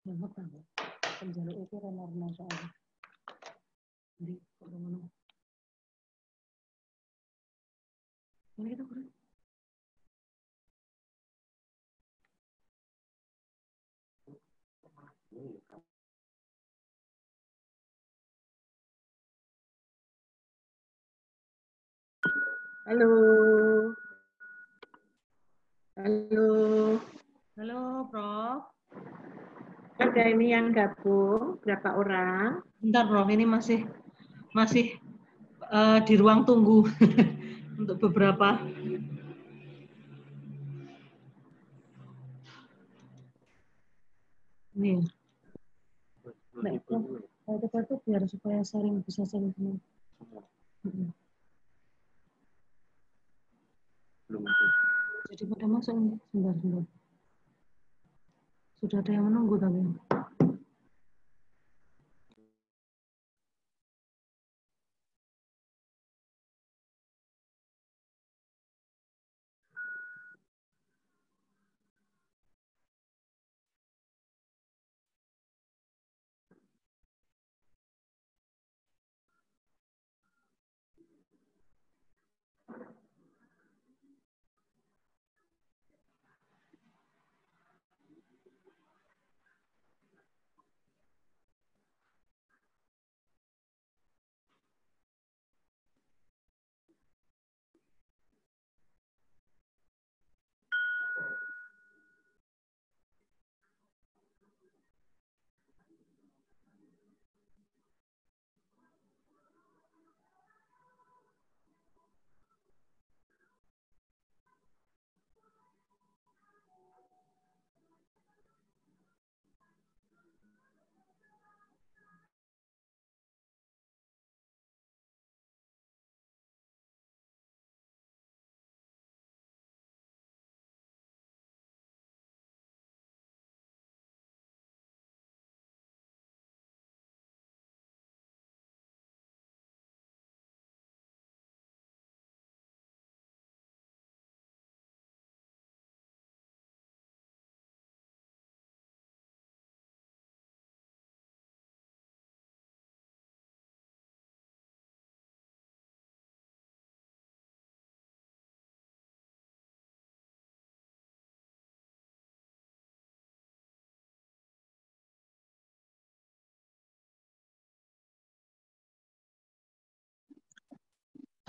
Nggak tahu. Penjaluk itu renarna soalnya. Jadi kalau ngono. Ini kita kurang. Halo. Halo. Halo, Prof. Ada ini yang gabung, berapa orang? Bentar, Prof, ini masih di ruang tunggu untuk beberapa. Nih. Nah, itu biar supaya bisa saling kenal. Jadi pada masuk nih, sebentar. Sudah ada yang menunggu tapi.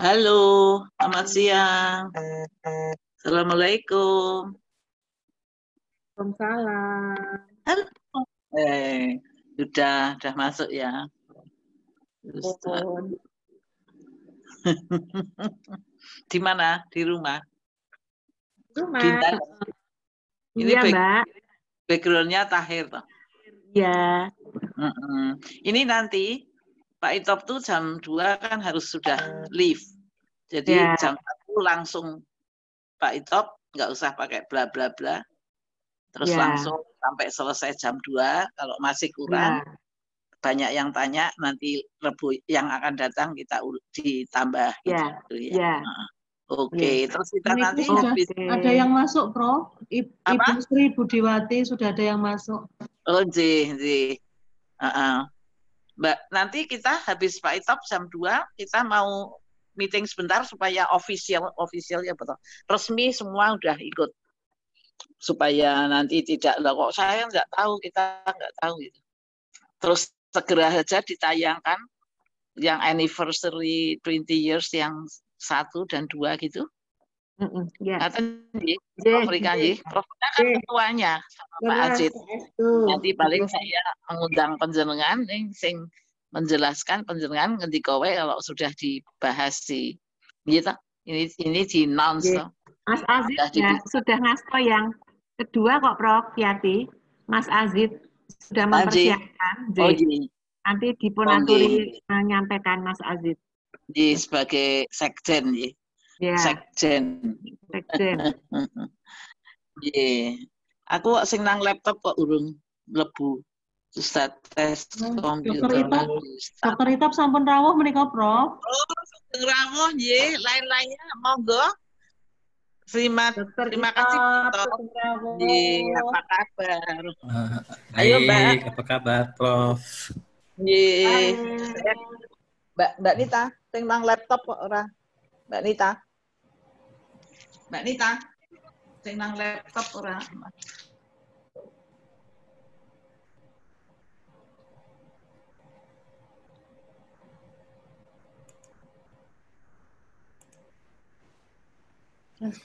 Halo, selamat siang. Assalamualaikum. Waalaikumsalam. Halo. Sudah masuk ya. Di mana? Di rumah? Rumah. Ini iya, Mbak. Backgroundnya Tahir. Iya. Ini nanti Pak Itop tuh jam 2 kan harus sudah leave. Jadi jam 1 langsung Pak Itop, nggak usah pakai bla bla bla. Terus langsung sampai selesai jam 2. Kalau masih kurang, banyak yang tanya, nanti Rebu yang akan datang kita ditambah. Gitu, ya. Oke, terus kita nanti ada yang masuk, Prof. Ibu Sri Budiwati sudah ada yang masuk. Oh, ji. Mbak, nanti kita habis Pak Itop jam 2, kita mau meeting sebentar supaya official ya betul. Resmi semua udah ikut. Supaya nanti tidak, kok saya nggak tahu, kita nggak tahu gitu. Terus segera saja ditayangkan yang anniversary 20 years yang 1 dan 2 gitu. Profnya kan ketuanya sama Pak Ajit. Nanti paling saya mengundang penjenengan sing menjelaskan penjenengan ngendika wae kalau sudah dibahas sih. Gitu. Ini di announce. Mas Azid ya, sudah ngasto yang kedua kok Prof Yati. Mas Azid sudah mempersiapkan. Nanti dipunaturi menyampaikan Mas Azid. Sebagai sekjen ya. Sekjen. Aku sing nang laptop kok urung mlebu. Ustaz tes komputer. Dokter Itop sampun rawuh menika, Prof. Oh, rawuh nggih, lain-lainnya monggo. Terima kasih, Prof. Apa kabar? Ayo, Mbak. Apa kabar, Prof? Mbak Nita, sing nang laptop kok ora? Mbak Nita, sing nang laptop ora? Oke,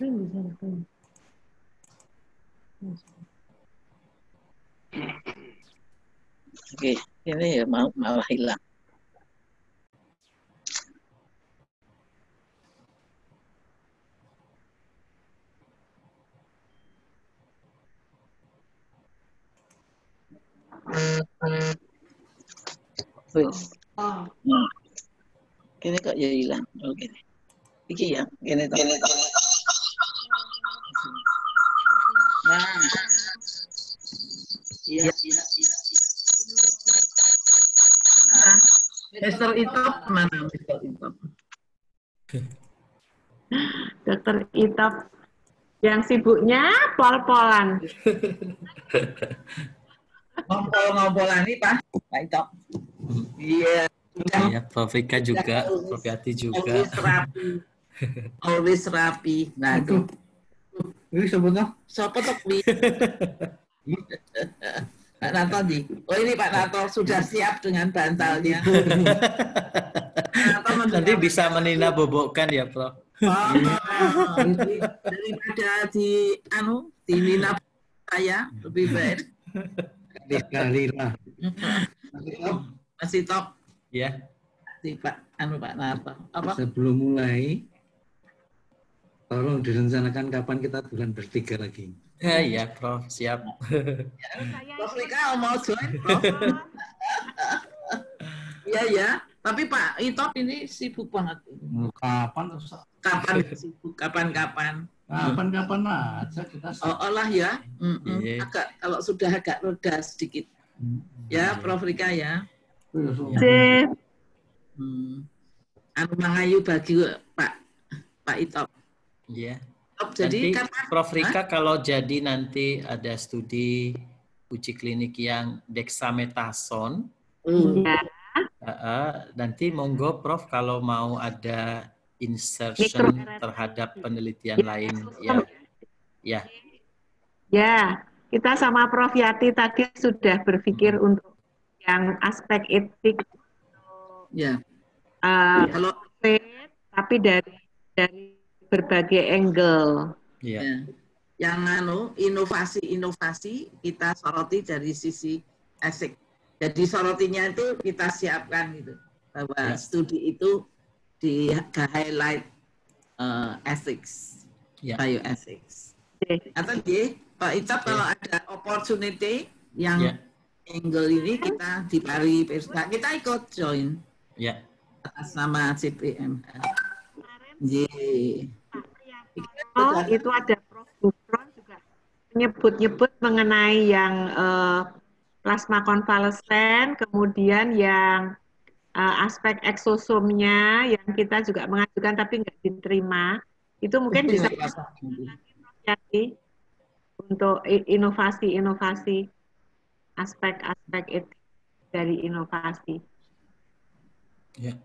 ini ya malah hilang. Ini kok ya hilang. Oke. Iki ya, ini toh. Nah. Iya. Mister Itop mana Mister Itop? Dokter Itop yang sibuknya pol-polan. Ngompol-ngompolan nih Pak Itop. Iya. Ya, Prof Rika juga, Prof Yati juga. Always rapi. Nah itu. Ini sebetulnya. Siapa tuh? Pak Nato nih. Oh ini Pak Nato sudah siap dengan bantalnya. Nanti bisa menina bobokkan ya, Prof. Daripada di nina saya lebih baik. Sekali lah. Masih top. Ya. Si Pak Nato. Apa? Sebelum mulai, tolong direncanakan kapan kita bulan bertiga lagi. Ya, Prof, siap. Prof Rika mau join, Prof. Iya ya, tapi Pak Itop ini sibuk banget. Kapan? Kapan sibuk? Kapan-kapan? Kapan-kapan aja kita. Oh lah ya, agak kalau sudah agak reda sedikit. Ya, Prof Rika ya. Mangayu bagi Pak Itop. Iya. Jadi nanti Prof Rika kalau jadi nanti ada studi uji klinik yang dexamethasone, nanti monggo Prof kalau mau ada insertion terhadap penelitian lain ya. Ya, kita sama Prof Yati tadi sudah berpikir untuk yang aspek etik. Ya. Kalau tapi dari berbagai angle. Ya. Yang inovasi kita soroti dari sisi asik. Jadi sorotinya itu kita siapkan gitu bahwa studi itu di highlight ethics, bioethics. Atau Pak Itop kalau ada opportunity yang angle ini kita di Pari kita ikut join. Ya. Atas nama CPM. Itu ada Prof Gufron juga menyebut-nyebut mengenai yang plasma konvalesen, kemudian yang aspek eksosomnya yang kita juga mengajukan tapi nggak diterima. Itu mungkin bisa jadi untuk inovasi aspek-aspek etik dari inovasi. Ya.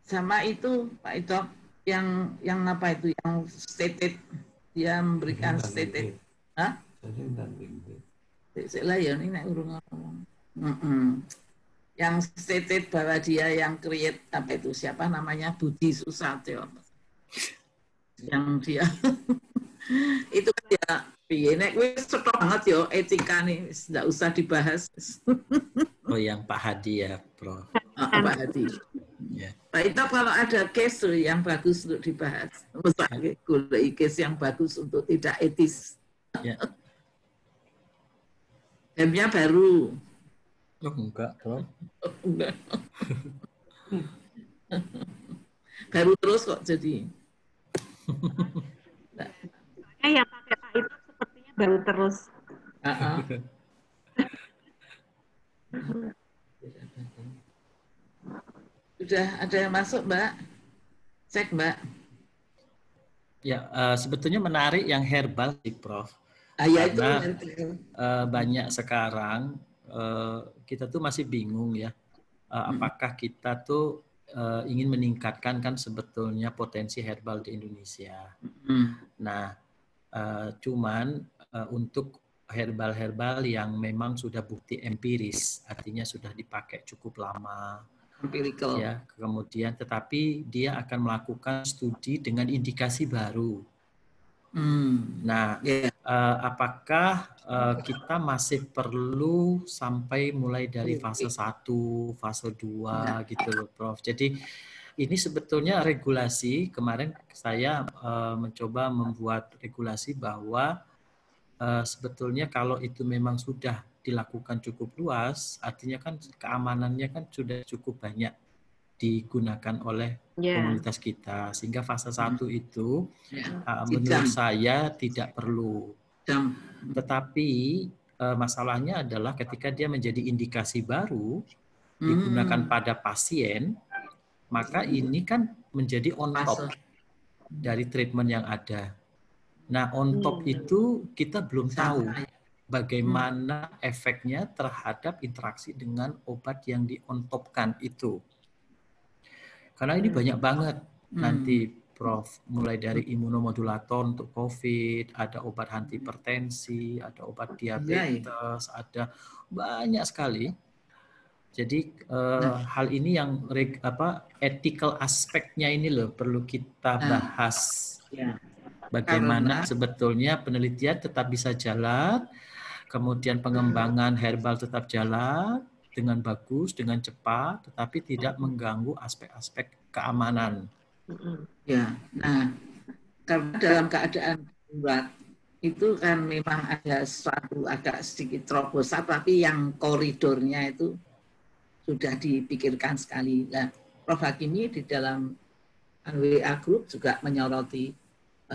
Sama itu Pak Itop yang apa itu yang stated, dia memberikan stated. Hah? Saya ya ini nak urung ngomong. Yang stated bahwa dia yang create apa itu siapa namanya Budi Susatyo. Yang dia itu kan ya nek wis cetok banget yo etika nih enggak usah dibahas. Oh yang Pak Hadi ya, Prof. Pak Hadi. Ya. Pak Itop kalau ada case yang bagus untuk dibahas, misalnya case yang bagus untuk tidak etis. Ya. Nya baru. Oh, enggak, Prof. Enggak. Baru terus kok jadi. Yang pakai Pak Itop sepertinya baru terus. Sudah ada yang masuk, Mbak? Cek, Mbak. Ya, sebetulnya menarik yang herbal sih, Prof. Ya, Karena itu. Banyak sekarang kita tuh masih bingung ya, apakah kita tuh ingin meningkatkan kan sebetulnya potensi herbal di Indonesia. Nah, cuman untuk herbal-herbal yang memang sudah bukti empiris, artinya sudah dipakai cukup lama, empirical. Ya, kemudian tetapi dia akan melakukan studi dengan indikasi baru. Nah, apakah kita masih perlu sampai mulai dari fase 1, fase 2 gitu loh, Prof. Jadi ini sebetulnya regulasi, kemarin saya mencoba membuat regulasi bahwa sebetulnya kalau itu memang sudah dilakukan cukup luas, artinya kan keamanannya kan sudah cukup banyak digunakan oleh komunitas kita, sehingga fase 1 itu menurut saya tidak perlu. Tetapi masalahnya adalah ketika dia menjadi indikasi baru digunakan pada pasien, maka ini kan menjadi on top dari treatment yang ada. Nah, on top itu kita belum tahu bagaimana efeknya terhadap interaksi dengan obat yang di on top-kan itu. Karena ini banyak banget nanti, Prof, mulai dari imunomodulator untuk COVID, ada obat antihipertensi, ada obat diabetes, ada banyak sekali. Jadi hal ini yang ethical aspeknya ini loh perlu kita bahas. Bagaimana sebetulnya penelitian tetap bisa jalan, kemudian pengembangan herbal tetap jalan dengan bagus, dengan cepat, tetapi tidak mengganggu aspek-aspek keamanan. Ya, nah karena dalam keadaan darurat itu kan memang ada suatu agak sedikit terobosan, tapi yang koridornya itu sudah dipikirkan sekali. Nah, Prof. Hakimi di dalam WA Group juga menyoroti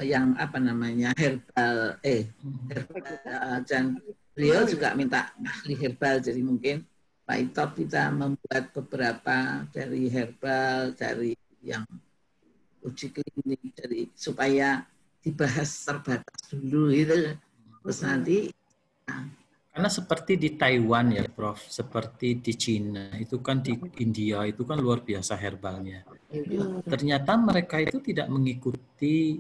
yang herbal, dan beliau juga minta ahli herbal, jadi mungkin Pak Itop kita membuat beberapa dari herbal, dari yang uji klinik, dari supaya dibahas terbatas dulu gitu. Terus nanti karena seperti di Taiwan ya, Prof, seperti di Cina, itu kan di India itu kan luar biasa herbalnya. Ternyata mereka itu tidak mengikuti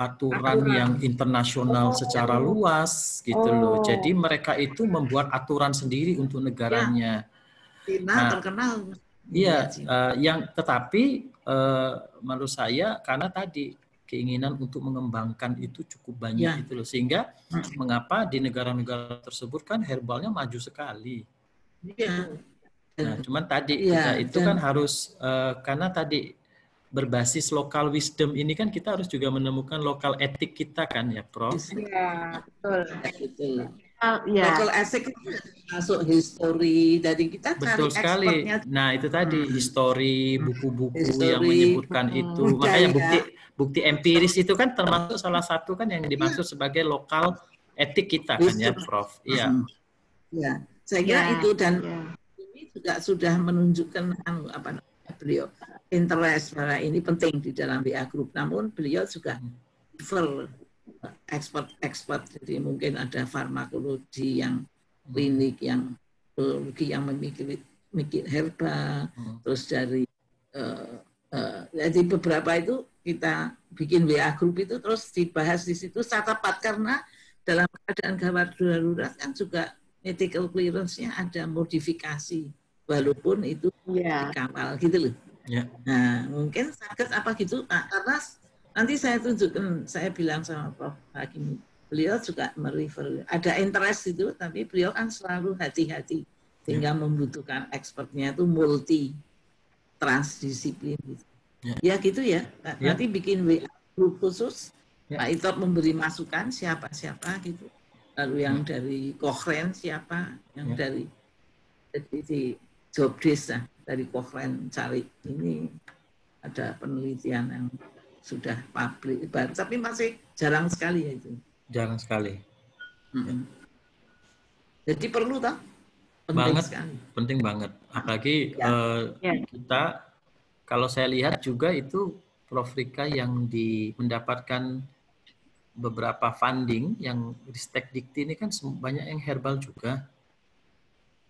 aturan yang internasional secara luas gitu loh. Jadi mereka itu membuat aturan sendiri untuk negaranya. Cina terkenal. Iya, tetapi menurut saya karena tadi keinginan untuk mengembangkan itu cukup banyak itu loh, sehingga mengapa di negara-negara tersebut kan herbalnya maju sekali. Nah, cuman tadi kita itu kan harus karena tadi berbasis local wisdom ini kan kita harus juga menemukan lokal etik kita kan ya, Prof. Iya, betul. Local etik masuk history, dari kita betul sekali. Nah, itu tadi histori, buku-buku yang menyebutkan itu. Makanya bukti empiris itu kan termasuk salah satu kan yang dimaksud sebagai lokal etik kita kan ya, Prof. Iya. Ya, saya kira itu, dan ini juga sudah menunjukkan beliau interest bahwa ini penting di dalam WA Group. Namun beliau juga expert, jadi mungkin ada farmakologi yang klinik, yang biologi yang memikir herbal, terus dari jadi beberapa itu kita bikin WA Group itu terus dibahas di situ secara tepat, karena dalam keadaan gawat darurat kan juga medical clearance-nya ada modifikasi walaupun itu dikawal gitu loh. Nah, mungkin sakit apa gitu, karena nanti saya tunjukkan, saya bilang sama Prof. Hakimi, beliau juga merefer, ada interest itu, tapi beliau kan selalu hati-hati, sehingga membutuhkan expertnya itu multi transdisiplin gitu. Ya gitu ya, nanti bikin WA Group khusus, Pak Itop memberi masukan siapa-siapa gitu, lalu yang dari Cochrane siapa, yang dari job desk dari Cochrane cari, ini ada penelitian yang sudah publik, tapi masih jarang sekali ya itu. Jarang sekali. Jadi perlu toh? Penting banget. Apalagi kita, kalau saya lihat juga itu Prof. Rika yang mendapatkan beberapa funding yang Ristek Dikti ini kan banyak yang herbal juga.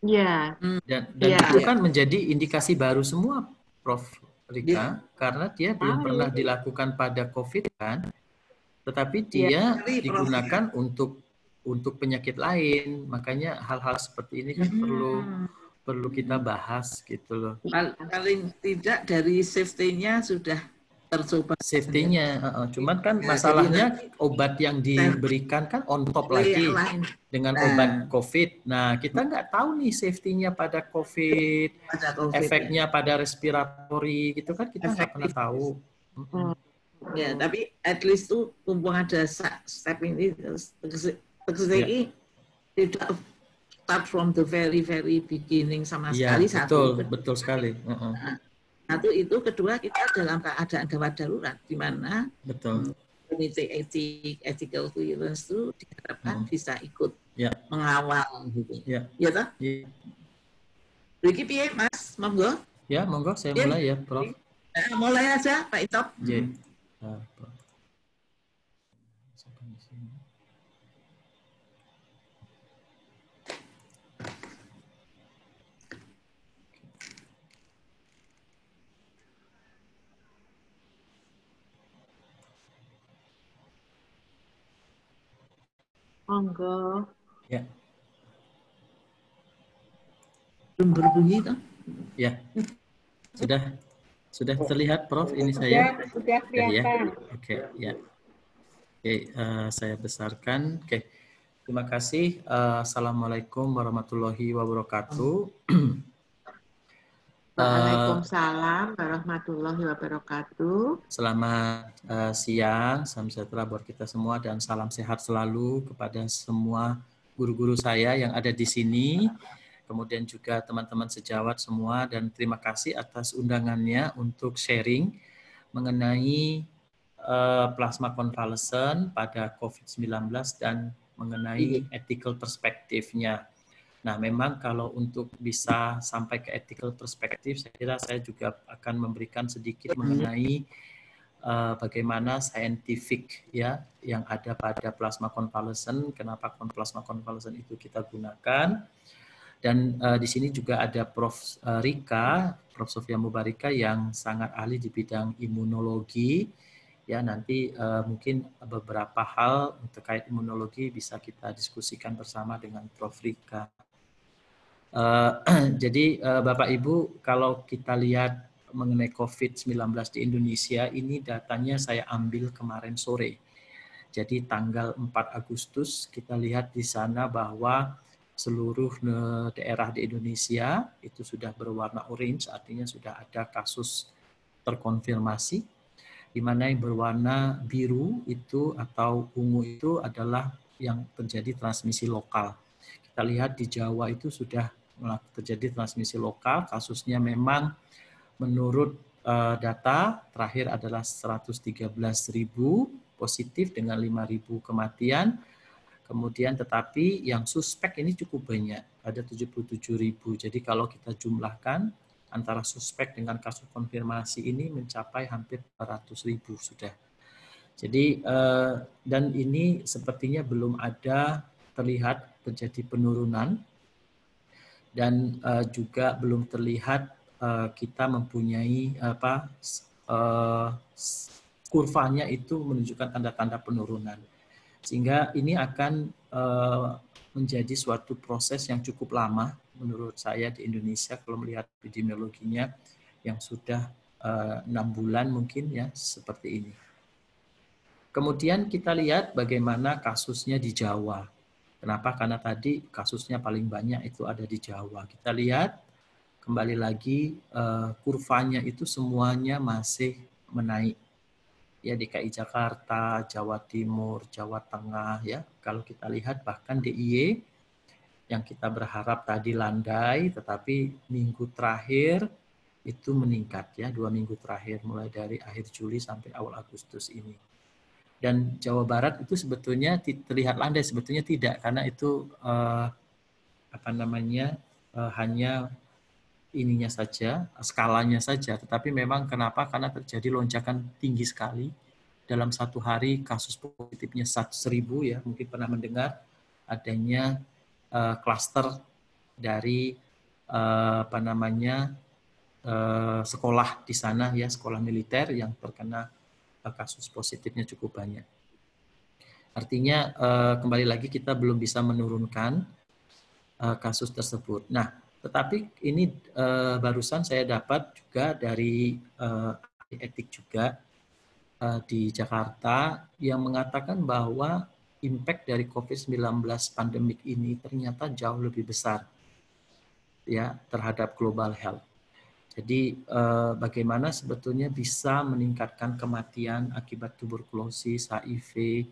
Iya. Dan itu kan menjadi indikasi baru semua, Prof. Rika, karena dia belum pernah dilakukan pada COVID kan, tetapi dia digunakan untuk penyakit lain. Makanya hal-hal seperti ini kan perlu kita bahas gitu loh. Paling tidak dari safety-nya sudah tercoba. Safety-nya, cuman kan masalahnya obat yang diberikan kan on top lagi dengan obat COVID. Nah, kita nggak tahu nih safety-nya pada COVID, efeknya pada respiratory gitu kan kita nggak pernah tahu. Ya, tapi at least tuh mumpung ada step ini, TXDI tidak start from the very beginning sama sekali. Betul sekali. Satu itu, kedua kita dalam keadaan gawat darurat di mana komite ethical clearance itu diharapkan bisa ikut mengawal gitu. Ya toh? Riki piye Mas? Monggo. Ya, monggo saya mulai ya, Prof. Mulai aja Pak Itop. Monggo. Ya. Belum berbunyi toh? Ya. Sudah terlihat, Prof, ini saya? Sudah kelihatan. Oke, ya. Oke, saya besarkan. Oke. Terima kasih. Assalamualaikum warahmatullahi wabarakatuh. Waalaikumsalam warahmatullahi wabarakatuh. Selamat siang, salam sejahtera buat kita semua dan salam sehat selalu kepada semua guru-guru saya yang ada di sini, kemudian juga teman-teman sejawat semua, dan terima kasih atas undangannya untuk sharing mengenai plasma konvalesen pada COVID-19 dan mengenai ethical perspektifnya. Nah, memang kalau untuk bisa sampai ke ethical perspektif, saya kira saya juga akan memberikan sedikit mengenai bagaimana scientific ya yang ada pada plasma konvalesen, kenapa plasma konvalesen itu kita gunakan. Dan di sini juga ada Prof. Rika, Prof. Sofia Mubarika yang sangat ahli di bidang imunologi. Ya, nanti mungkin beberapa hal terkait imunologi bisa kita diskusikan bersama dengan Prof. Rika. Jadi Bapak Ibu, kalau kita lihat mengenai COVID-19 di Indonesia, ini datanya saya ambil kemarin sore. Jadi tanggal 4 Agustus kita lihat di sana bahwa seluruh daerah di Indonesia itu sudah berwarna orange, artinya sudah ada kasus terkonfirmasi, di mana yang berwarna biru itu atau ungu itu adalah yang terjadi transmisi lokal. Kita lihat di Jawa itu sudah terjadi transmisi lokal, kasusnya memang menurut data terakhir adalah 113.000 positif dengan 5.000 kematian. Kemudian tetapi yang suspek ini cukup banyak, ada 77.000. Jadi kalau kita jumlahkan antara suspek dengan kasus konfirmasi ini mencapai hampir 400.000 sudah. Jadi dan ini sepertinya belum ada terlihat terjadi penurunan. Dan juga belum terlihat kita mempunyai kurvanya itu menunjukkan tanda-tanda penurunan, sehingga ini akan menjadi suatu proses yang cukup lama menurut saya di Indonesia kalau melihat epidemiologinya yang sudah 6 bulan mungkin ya seperti ini. Kemudian kita lihat bagaimana kasusnya di Jawa. Kenapa? Karena tadi kasusnya paling banyak itu ada di Jawa. Kita lihat kembali lagi kurvanya itu semuanya masih menaik. Ya, DKI Jakarta, Jawa Timur, Jawa Tengah ya. Kalau kita lihat bahkan DIY yang kita berharap tadi landai, tetapi minggu terakhir itu meningkat ya, 2 minggu terakhir mulai dari akhir Juli sampai awal Agustus ini. Dan Jawa Barat itu sebetulnya terlihat landai, sebetulnya tidak, karena itu hanya ininya saja, skalanya saja, tetapi memang kenapa? Karena terjadi lonjakan tinggi sekali. Dalam satu hari kasus positifnya 1.000 ya, mungkin pernah mendengar adanya klaster dari sekolah di sana ya, sekolah militer yang terkena kasus positifnya cukup banyak. Artinya kembali lagi kita belum bisa menurunkan kasus tersebut. Nah, tetapi ini barusan saya dapat juga dari etik juga di Jakarta yang mengatakan bahwa impact dari COVID-19 pandemik ini ternyata jauh lebih besar ya terhadap global health. Jadi bagaimana sebetulnya bisa meningkatkan kematian akibat tuberkulosis, HIV,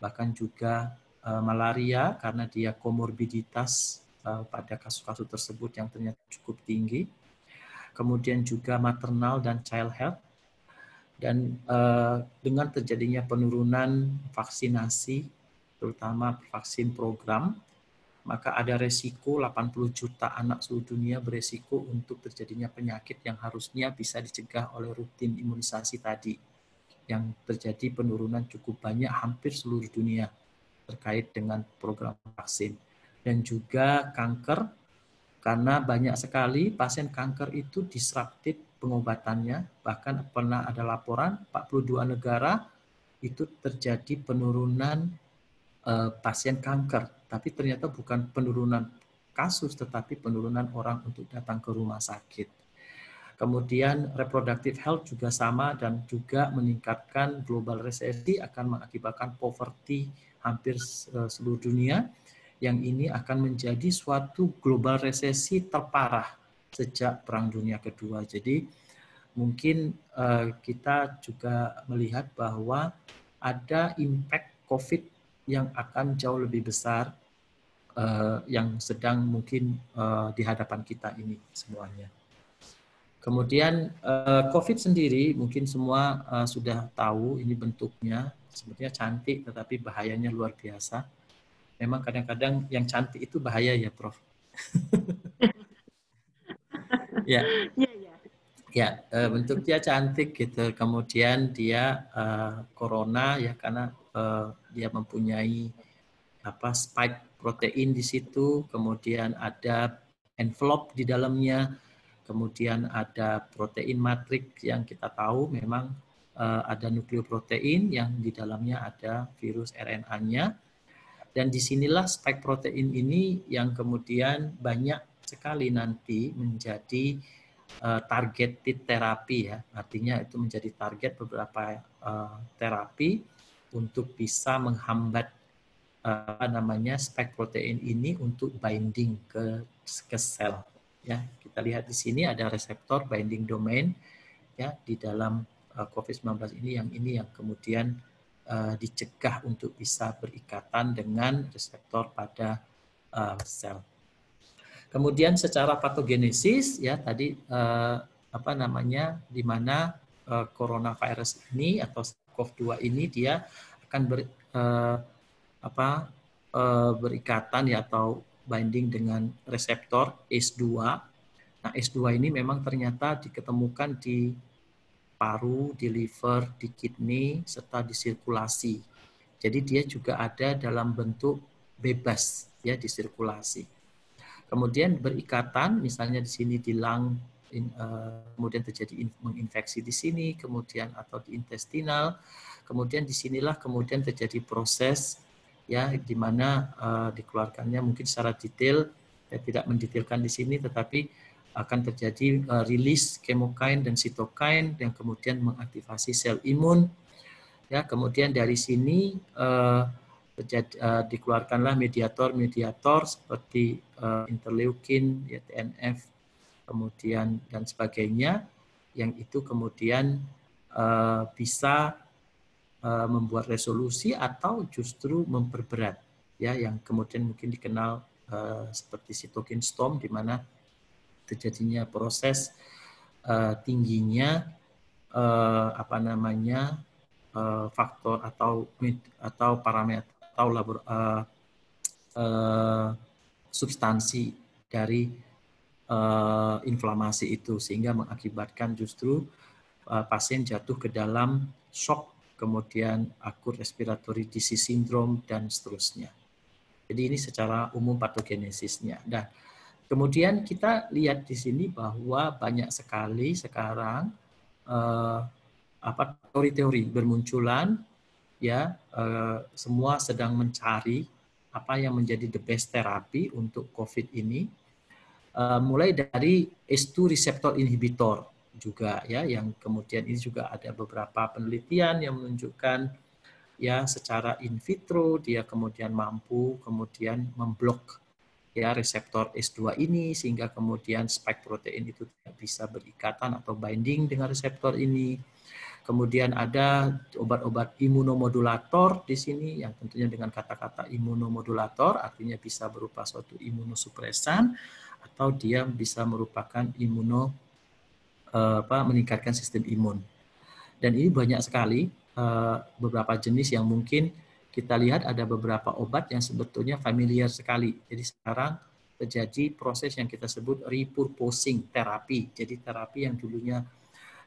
bahkan juga malaria karena dia komorbiditas pada kasus-kasus tersebut yang ternyata cukup tinggi. Kemudian juga maternal dan child health. Dan dengan terjadinya penurunan vaksinasi, terutama vaksin program, maka ada resiko 80 juta anak seluruh dunia beresiko untuk terjadinya penyakit yang harusnya bisa dicegah oleh rutin imunisasi tadi. Yang terjadi penurunan cukup banyak hampir seluruh dunia terkait dengan program vaksin. Dan juga kanker, karena banyak sekali pasien kanker itu disrupted pengobatannya, bahkan pernah ada laporan 42 negara itu terjadi penurunan pasien kanker, tapi ternyata bukan penurunan kasus, tetapi penurunan orang untuk datang ke rumah sakit. Kemudian reproductive health juga sama dan juga meningkatkan global resesi akan mengakibatkan poverty hampir seluruh dunia, yang ini akan menjadi suatu global resesi terparah sejak Perang Dunia Kedua. Jadi mungkin kita juga melihat bahwa ada impact COVID yang akan jauh lebih besar yang sedang mungkin di hadapan kita ini semuanya. Kemudian COVID sendiri mungkin semua sudah tahu ini bentuknya, sebetulnya cantik tetapi bahayanya luar biasa. Memang kadang-kadang yang cantik itu bahaya ya, Prof. Ya, ya bentuknya cantik gitu. Kemudian dia corona ya karena dia mempunyai spike protein di situ, kemudian ada envelope di dalamnya. Kemudian ada protein matrik yang kita tahu memang ada nukleoprotein yang di dalamnya ada virus RNA-nya. Dan disinilah spike protein ini yang kemudian banyak sekali nanti menjadi targeted terapi ya. Artinya itu menjadi target beberapa terapi untuk bisa menghambat spike protein ini untuk binding ke sel. Ya, kita lihat di sini ada reseptor binding domain ya di dalam COVID-19 ini yang kemudian dicegah untuk bisa berikatan dengan reseptor pada sel. Kemudian secara patogenesis ya tadi di mana coronavirus ini atau SARS-CoV-2 ini dia akan berikatan ya atau binding dengan reseptor ACE2. Nah, ACE2 ini memang ternyata diketemukan di paru, di liver, di kidney, serta di sirkulasi. Jadi dia juga ada dalam bentuk bebas ya di sirkulasi. Kemudian berikatan, misalnya di sini di lung, kemudian terjadi menginfeksi di sini, kemudian atau di intestinal, kemudian disinilah kemudian terjadi proses ya di mana dikeluarkannya mungkin secara detail, saya tidak mendetailkan di sini, tetapi akan terjadi rilis chemokine dan sitokin yang kemudian mengaktifasi sel imun. Ya, kemudian dari sini dikeluarkanlah mediator-mediator seperti interleukin, ya, TNF, kemudian dan sebagainya, yang itu kemudian bisa membuat resolusi atau justru memperberat, ya, yang kemudian mungkin dikenal seperti cytokine storm, di mana terjadinya proses tingginya faktor atau parameter atau substansi dari inflamasi itu sehingga mengakibatkan justru pasien jatuh ke dalam shock, kemudian acute respiratory disease syndrome dan seterusnya. Jadi ini secara umum patogenesisnya. Dan kemudian kita lihat di sini bahwa banyak sekali sekarang teori-teori bermunculan, ya, semua sedang mencari apa yang menjadi the best terapi untuk COVID ini. Mulai dari ACE2 receptor inhibitor juga, ya, yang kemudian ini juga ada beberapa penelitian yang menunjukkan ya secara in vitro dia kemudian mampu kemudian memblok ya reseptor ACE2 ini sehingga kemudian spike protein itu tidak bisa berikatan atau binding dengan reseptor ini. Kemudian ada obat-obat imunomodulator di sini yang tentunya dengan kata-kata imunomodulator artinya bisa berupa suatu imunosupresan atau dia bisa merupakan meningkatkan sistem imun. Dan ini banyak sekali beberapa jenis yang mungkin kita lihat ada beberapa obat yang sebetulnya familiar sekali. Jadi sekarang terjadi proses yang kita sebut repurposing terapi. Jadi terapi yang dulunya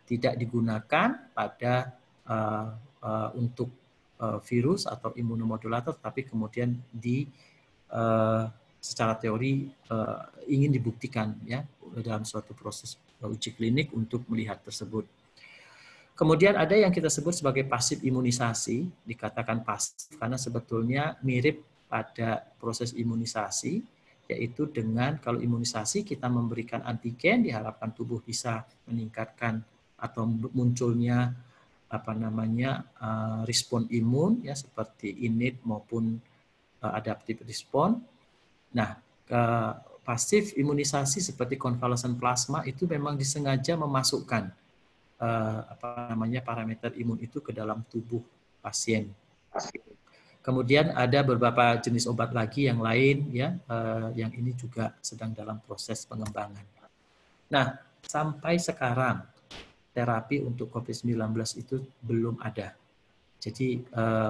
tidak digunakan pada untuk virus atau imunomodulator, tapi kemudian secara teori ingin dibuktikan ya dalam suatu proses uji klinik untuk melihat tersebut. Kemudian ada yang kita sebut sebagai pasif imunisasi, dikatakan pasif karena sebetulnya mirip pada proses imunisasi, yaitu dengan kalau imunisasi kita memberikan antigen diharapkan tubuh bisa meningkatkan atau munculnya respon imun ya seperti innate maupun adaptive respon. Nah, pasif imunisasi seperti konvalesen plasma itu memang disengaja memasukkan parameter imun itu ke dalam tubuh pasien. Kemudian ada beberapa jenis obat lagi yang lain ya yang ini juga sedang dalam proses pengembangan. Nah, sampai sekarang terapi untuk COVID-19 itu belum ada. Jadi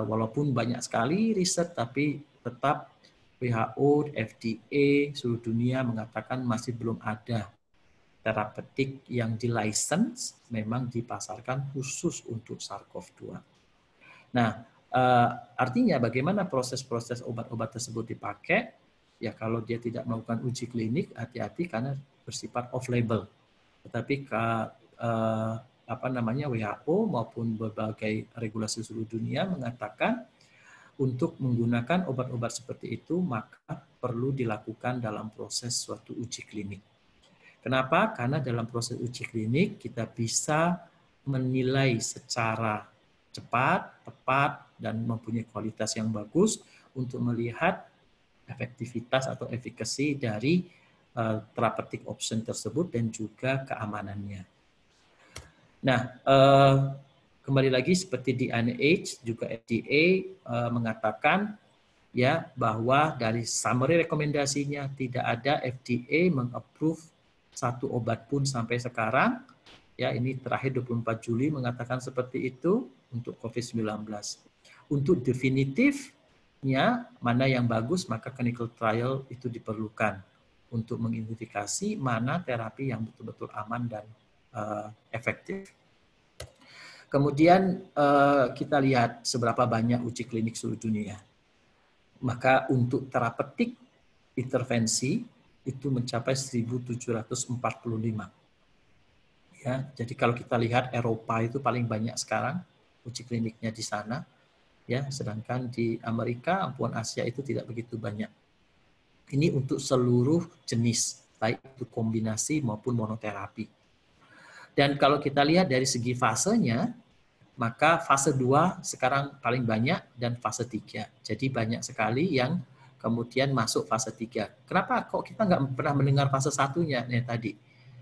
walaupun banyak sekali riset tapi tetap WHO, FDA, seluruh dunia mengatakan masih belum ada terapeutik yang di-license memang dipasarkan khusus untuk SARS-CoV-2. Nah, artinya bagaimana proses-proses obat-obat tersebut dipakai? Ya kalau dia tidak melakukan uji klinik, hati-hati karena bersifat off-label. Tetapi WHO maupun berbagai regulasi seluruh dunia mengatakan untuk menggunakan obat-obat seperti itu maka perlu dilakukan dalam proses suatu uji klinik. Kenapa? Karena dalam proses uji klinik kita bisa menilai secara cepat, tepat, dan mempunyai kualitas yang bagus untuk melihat efektivitas atau efikasi dari therapeutic option tersebut dan juga keamanannya. Nah, kembali lagi seperti di NIH juga FDA mengatakan ya bahwa dari summary rekomendasinya tidak ada FDA meng-approve satu obat pun sampai sekarang. Ya, ini terakhir 24 Juli mengatakan seperti itu untuk COVID-19. Untuk definitifnya mana yang bagus maka clinical trial itu diperlukan untuk mengidentifikasi mana terapi yang betul-betul aman dan efektif. Kemudian kita lihat seberapa banyak uji klinik seluruh dunia. Maka untuk terapeutik intervensi itu mencapai 1.745. Ya, jadi kalau kita lihat Eropa itu paling banyak sekarang uji kliniknya di sana. Ya, sedangkan di Amerika, maupun Asia itu tidak begitu banyak. Ini untuk seluruh jenis, baik itu kombinasi maupun monoterapi. Dan kalau kita lihat dari segi fasenya, maka fase 2 sekarang paling banyak dan fase 3. Jadi banyak sekali yang kemudian masuk fase 3. Kenapa kok kita nggak pernah mendengar fase 1-nya tadi?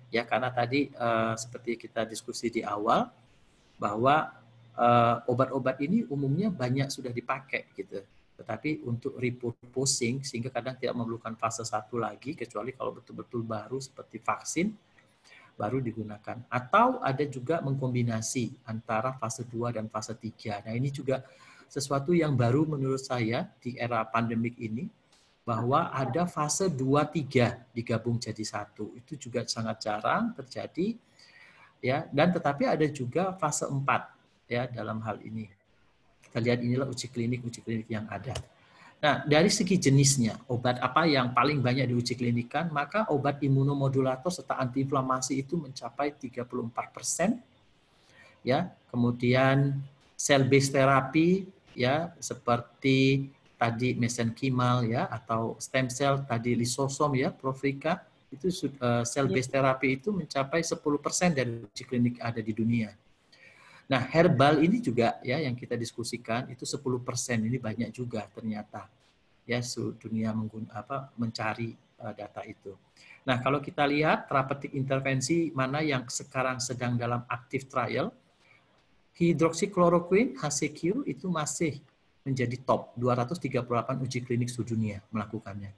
Ya karena tadi seperti kita diskusi di awal bahwa obat-obat ini umumnya banyak sudah dipakai gitu. Tetapi untuk repurposing sehingga kadang tidak memerlukan fase 1 lagi kecuali kalau betul-betul baru seperti vaksin baru digunakan. Atau ada juga mengkombinasi antara fase 2 dan fase 3. Nah ini juga sesuatu yang baru menurut saya di era pandemik ini, bahwa ada fase 2-3 digabung jadi satu. Itu juga sangat jarang terjadi, ya. Dan tetapi ada juga fase 4 ya dalam hal ini. Kita lihat inilah uji klinik yang ada. Nah, dari segi jenisnya, obat apa yang paling banyak diuji klinikan, maka obat imunomodulator serta antiinflamasi itu mencapai 34%. Ya, kemudian cell based therapy ya seperti tadi mesenkimal ya atau stem cell tadi lisosom ya Prof Rika, itu cell based therapy itu mencapai 10% dari uji klinik ada di dunia. Nah, herbal ini juga ya yang kita diskusikan itu 10%, ini banyak juga ternyata ya seluruh dunia mencari data itu. Nah, kalau kita lihat terapeutik intervensi mana yang sekarang sedang dalam active trial, hidroksikloroquine HCQ itu masih menjadi top 238 uji klinik seluruh dunia melakukannya.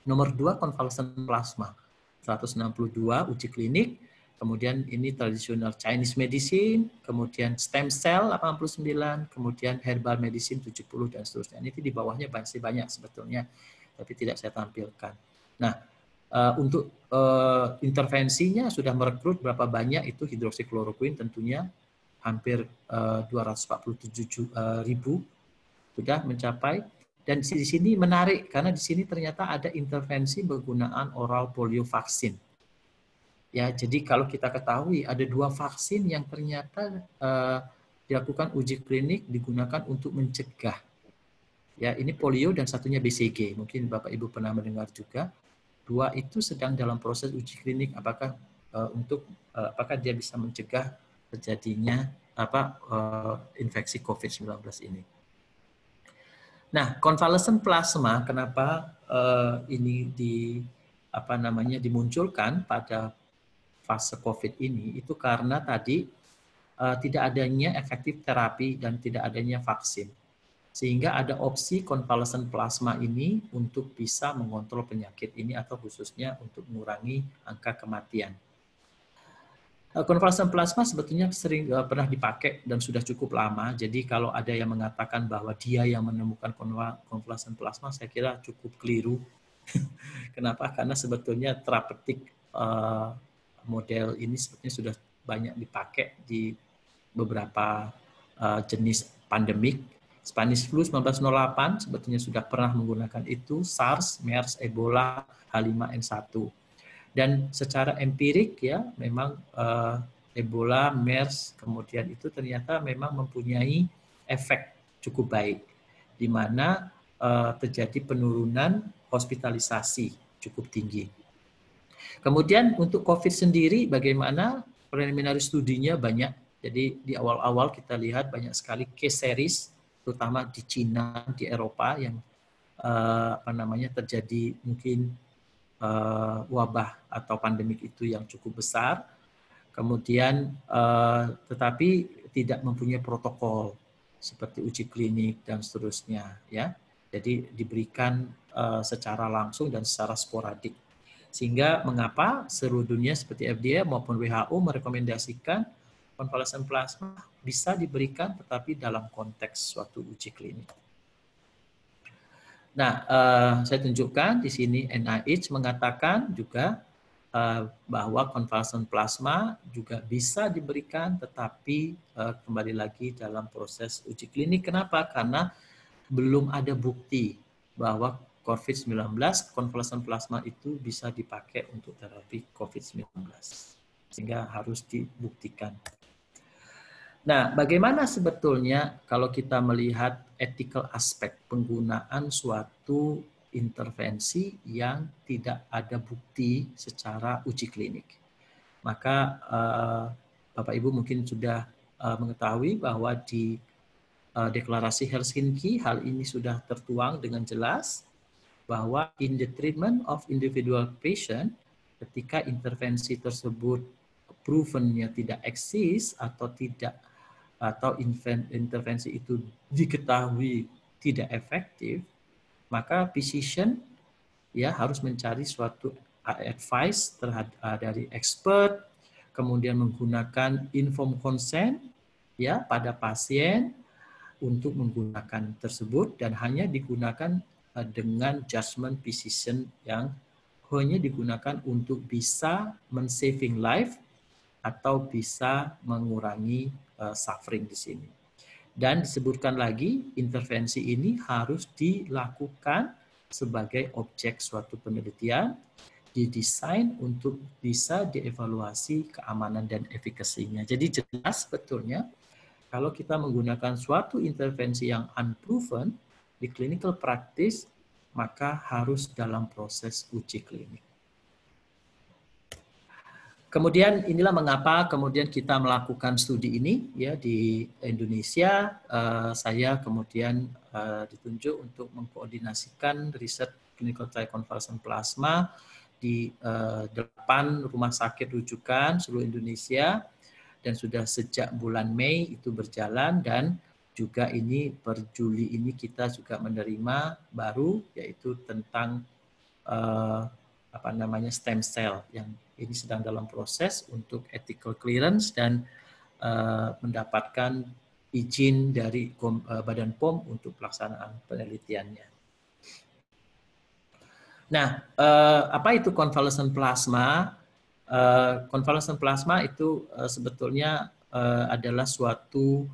Nomor 2 convalescent plasma 162 uji klinik. Kemudian ini tradisional Chinese medicine, kemudian stem cell 89, kemudian herbal medicine 70 dan seterusnya. Ini di bawahnya masih banyak sebetulnya, tapi tidak saya tampilkan. Nah, untuk intervensinya sudah merekrut berapa banyak itu hidroksikloroquine tentunya hampir 247.000 sudah mencapai. Dan di sini menarik karena di sini ternyata ada intervensi penggunaan oral polio vaksin. Ya, jadi kalau kita ketahui ada 2 vaksin yang ternyata dilakukan uji klinik digunakan untuk mencegah. Ya, ini polio dan satunya BCG. Mungkin Bapak Ibu pernah mendengar juga. 2 itu sedang dalam proses uji klinik apakah apakah dia bisa mencegah terjadinya infeksi COVID-19 ini. Nah, convalescent plasma kenapa ini dimunculkan pada fase COVID ini itu karena tadi tidak adanya efektif terapi dan tidak adanya vaksin. Sehingga ada opsi convalescent plasma ini untuk bisa mengontrol penyakit ini atau khususnya untuk mengurangi angka kematian. Convalescent plasma sebetulnya sering pernah dipakai dan sudah cukup lama. Jadi kalau ada yang mengatakan bahwa dia yang menemukan convalescent plasma, saya kira cukup keliru. Kenapa? Karena sebetulnya terapeutik model ini sebetulnya sudah banyak dipakai di beberapa jenis pandemik. Spanish flu 1908 sebetulnya sudah pernah menggunakan itu, SARS, MERS, Ebola, H5N1. Dan secara empirik ya memang Ebola, MERS, kemudian itu ternyata memang mempunyai efek cukup baik, di mana terjadi penurunan hospitalisasi cukup tinggi. Kemudian untuk COVID sendiri bagaimana preliminary studinya banyak. Jadi di awal-awal kita lihat banyak sekali case series, terutama di Cina, di Eropa yang terjadi mungkin wabah atau pandemik itu yang cukup besar. Kemudian tetapi tidak mempunyai protokol seperti uji klinik dan seterusnya ya. Jadi diberikan secara langsung dan secara sporadik. Sehingga mengapa seluruh dunia seperti FDA maupun WHO merekomendasikan convalescent plasma bisa diberikan tetapi dalam konteks suatu uji klinik. Nah, saya tunjukkan di sini NIH mengatakan juga bahwa convalescent plasma juga bisa diberikan tetapi kembali lagi dalam proses uji klinik. Kenapa? Karena belum ada bukti bahwa COVID-19, convalescent plasma itu bisa dipakai untuk terapi COVID-19. Sehingga harus dibuktikan. Nah, bagaimana sebetulnya kalau kita melihat ethical aspek penggunaan suatu intervensi yang tidak ada bukti secara uji klinik? Maka Bapak Ibu mungkin sudah mengetahui bahwa di deklarasi Helsinki hal ini sudah tertuang dengan jelas bahwa in the treatment of individual patient, ketika intervensi tersebut proven-nya tidak eksis atau intervensi itu diketahui tidak efektif, maka physician ya harus mencari suatu advice dari expert, kemudian menggunakan informed consent ya pada pasien untuk menggunakan tersebut dan hanya digunakan dengan judgment precision yang hanya digunakan untuk bisa men-saving life atau bisa mengurangi suffering di sini. Dan disebutkan lagi, intervensi ini harus dilakukan sebagai objek suatu penelitian, didesain untuk bisa dievaluasi keamanan dan efikasinya. Jadi jelas sebetulnya kalau kita menggunakan suatu intervensi yang unproven di clinical practice, maka harus dalam proses uji klinik. Kemudian inilah mengapa kemudian kita melakukan studi ini ya di Indonesia. Saya kemudian ditunjuk untuk mengkoordinasikan riset clinical trial convalescent plasma di 8 rumah sakit rujukan seluruh Indonesia, dan sudah sejak bulan Mei itu berjalan, dan juga ini per Juli ini kita juga menerima baru yaitu tentang stem cell yang ini sedang dalam proses untuk ethical clearance dan mendapatkan izin dari Badan POM untuk pelaksanaan penelitiannya. Nah, apa itu convalescent plasma? Convalescent plasma itu sebetulnya adalah suatu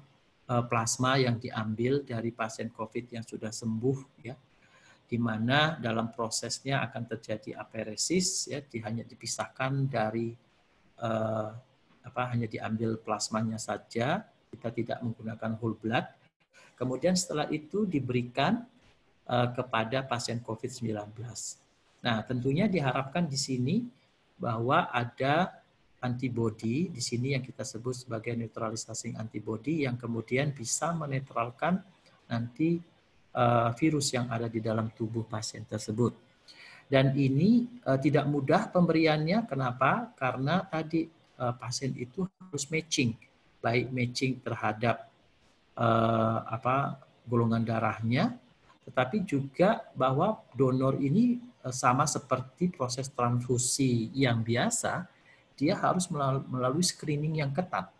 plasma yang diambil dari pasien COVID yang sudah sembuh, ya, di mana dalam prosesnya akan terjadi aferesis, ya, hanya dipisahkan dari hanya diambil plasmanya saja, kita tidak menggunakan whole blood. Kemudian setelah itu diberikan kepada pasien COVID-19. Nah, tentunya diharapkan di sini bahwa ada antibodi di sini yang kita sebut sebagai neutralizing antibody yang kemudian bisa menetralkan nanti virus yang ada di dalam tubuh pasien tersebut. Dan ini tidak mudah pemberiannya. Kenapa? Karena tadi pasien itu harus matching, baik matching terhadap golongan darahnya, tetapi juga bahwa donor ini sama seperti proses transfusi yang biasa, dia harus melalui screening yang ketat,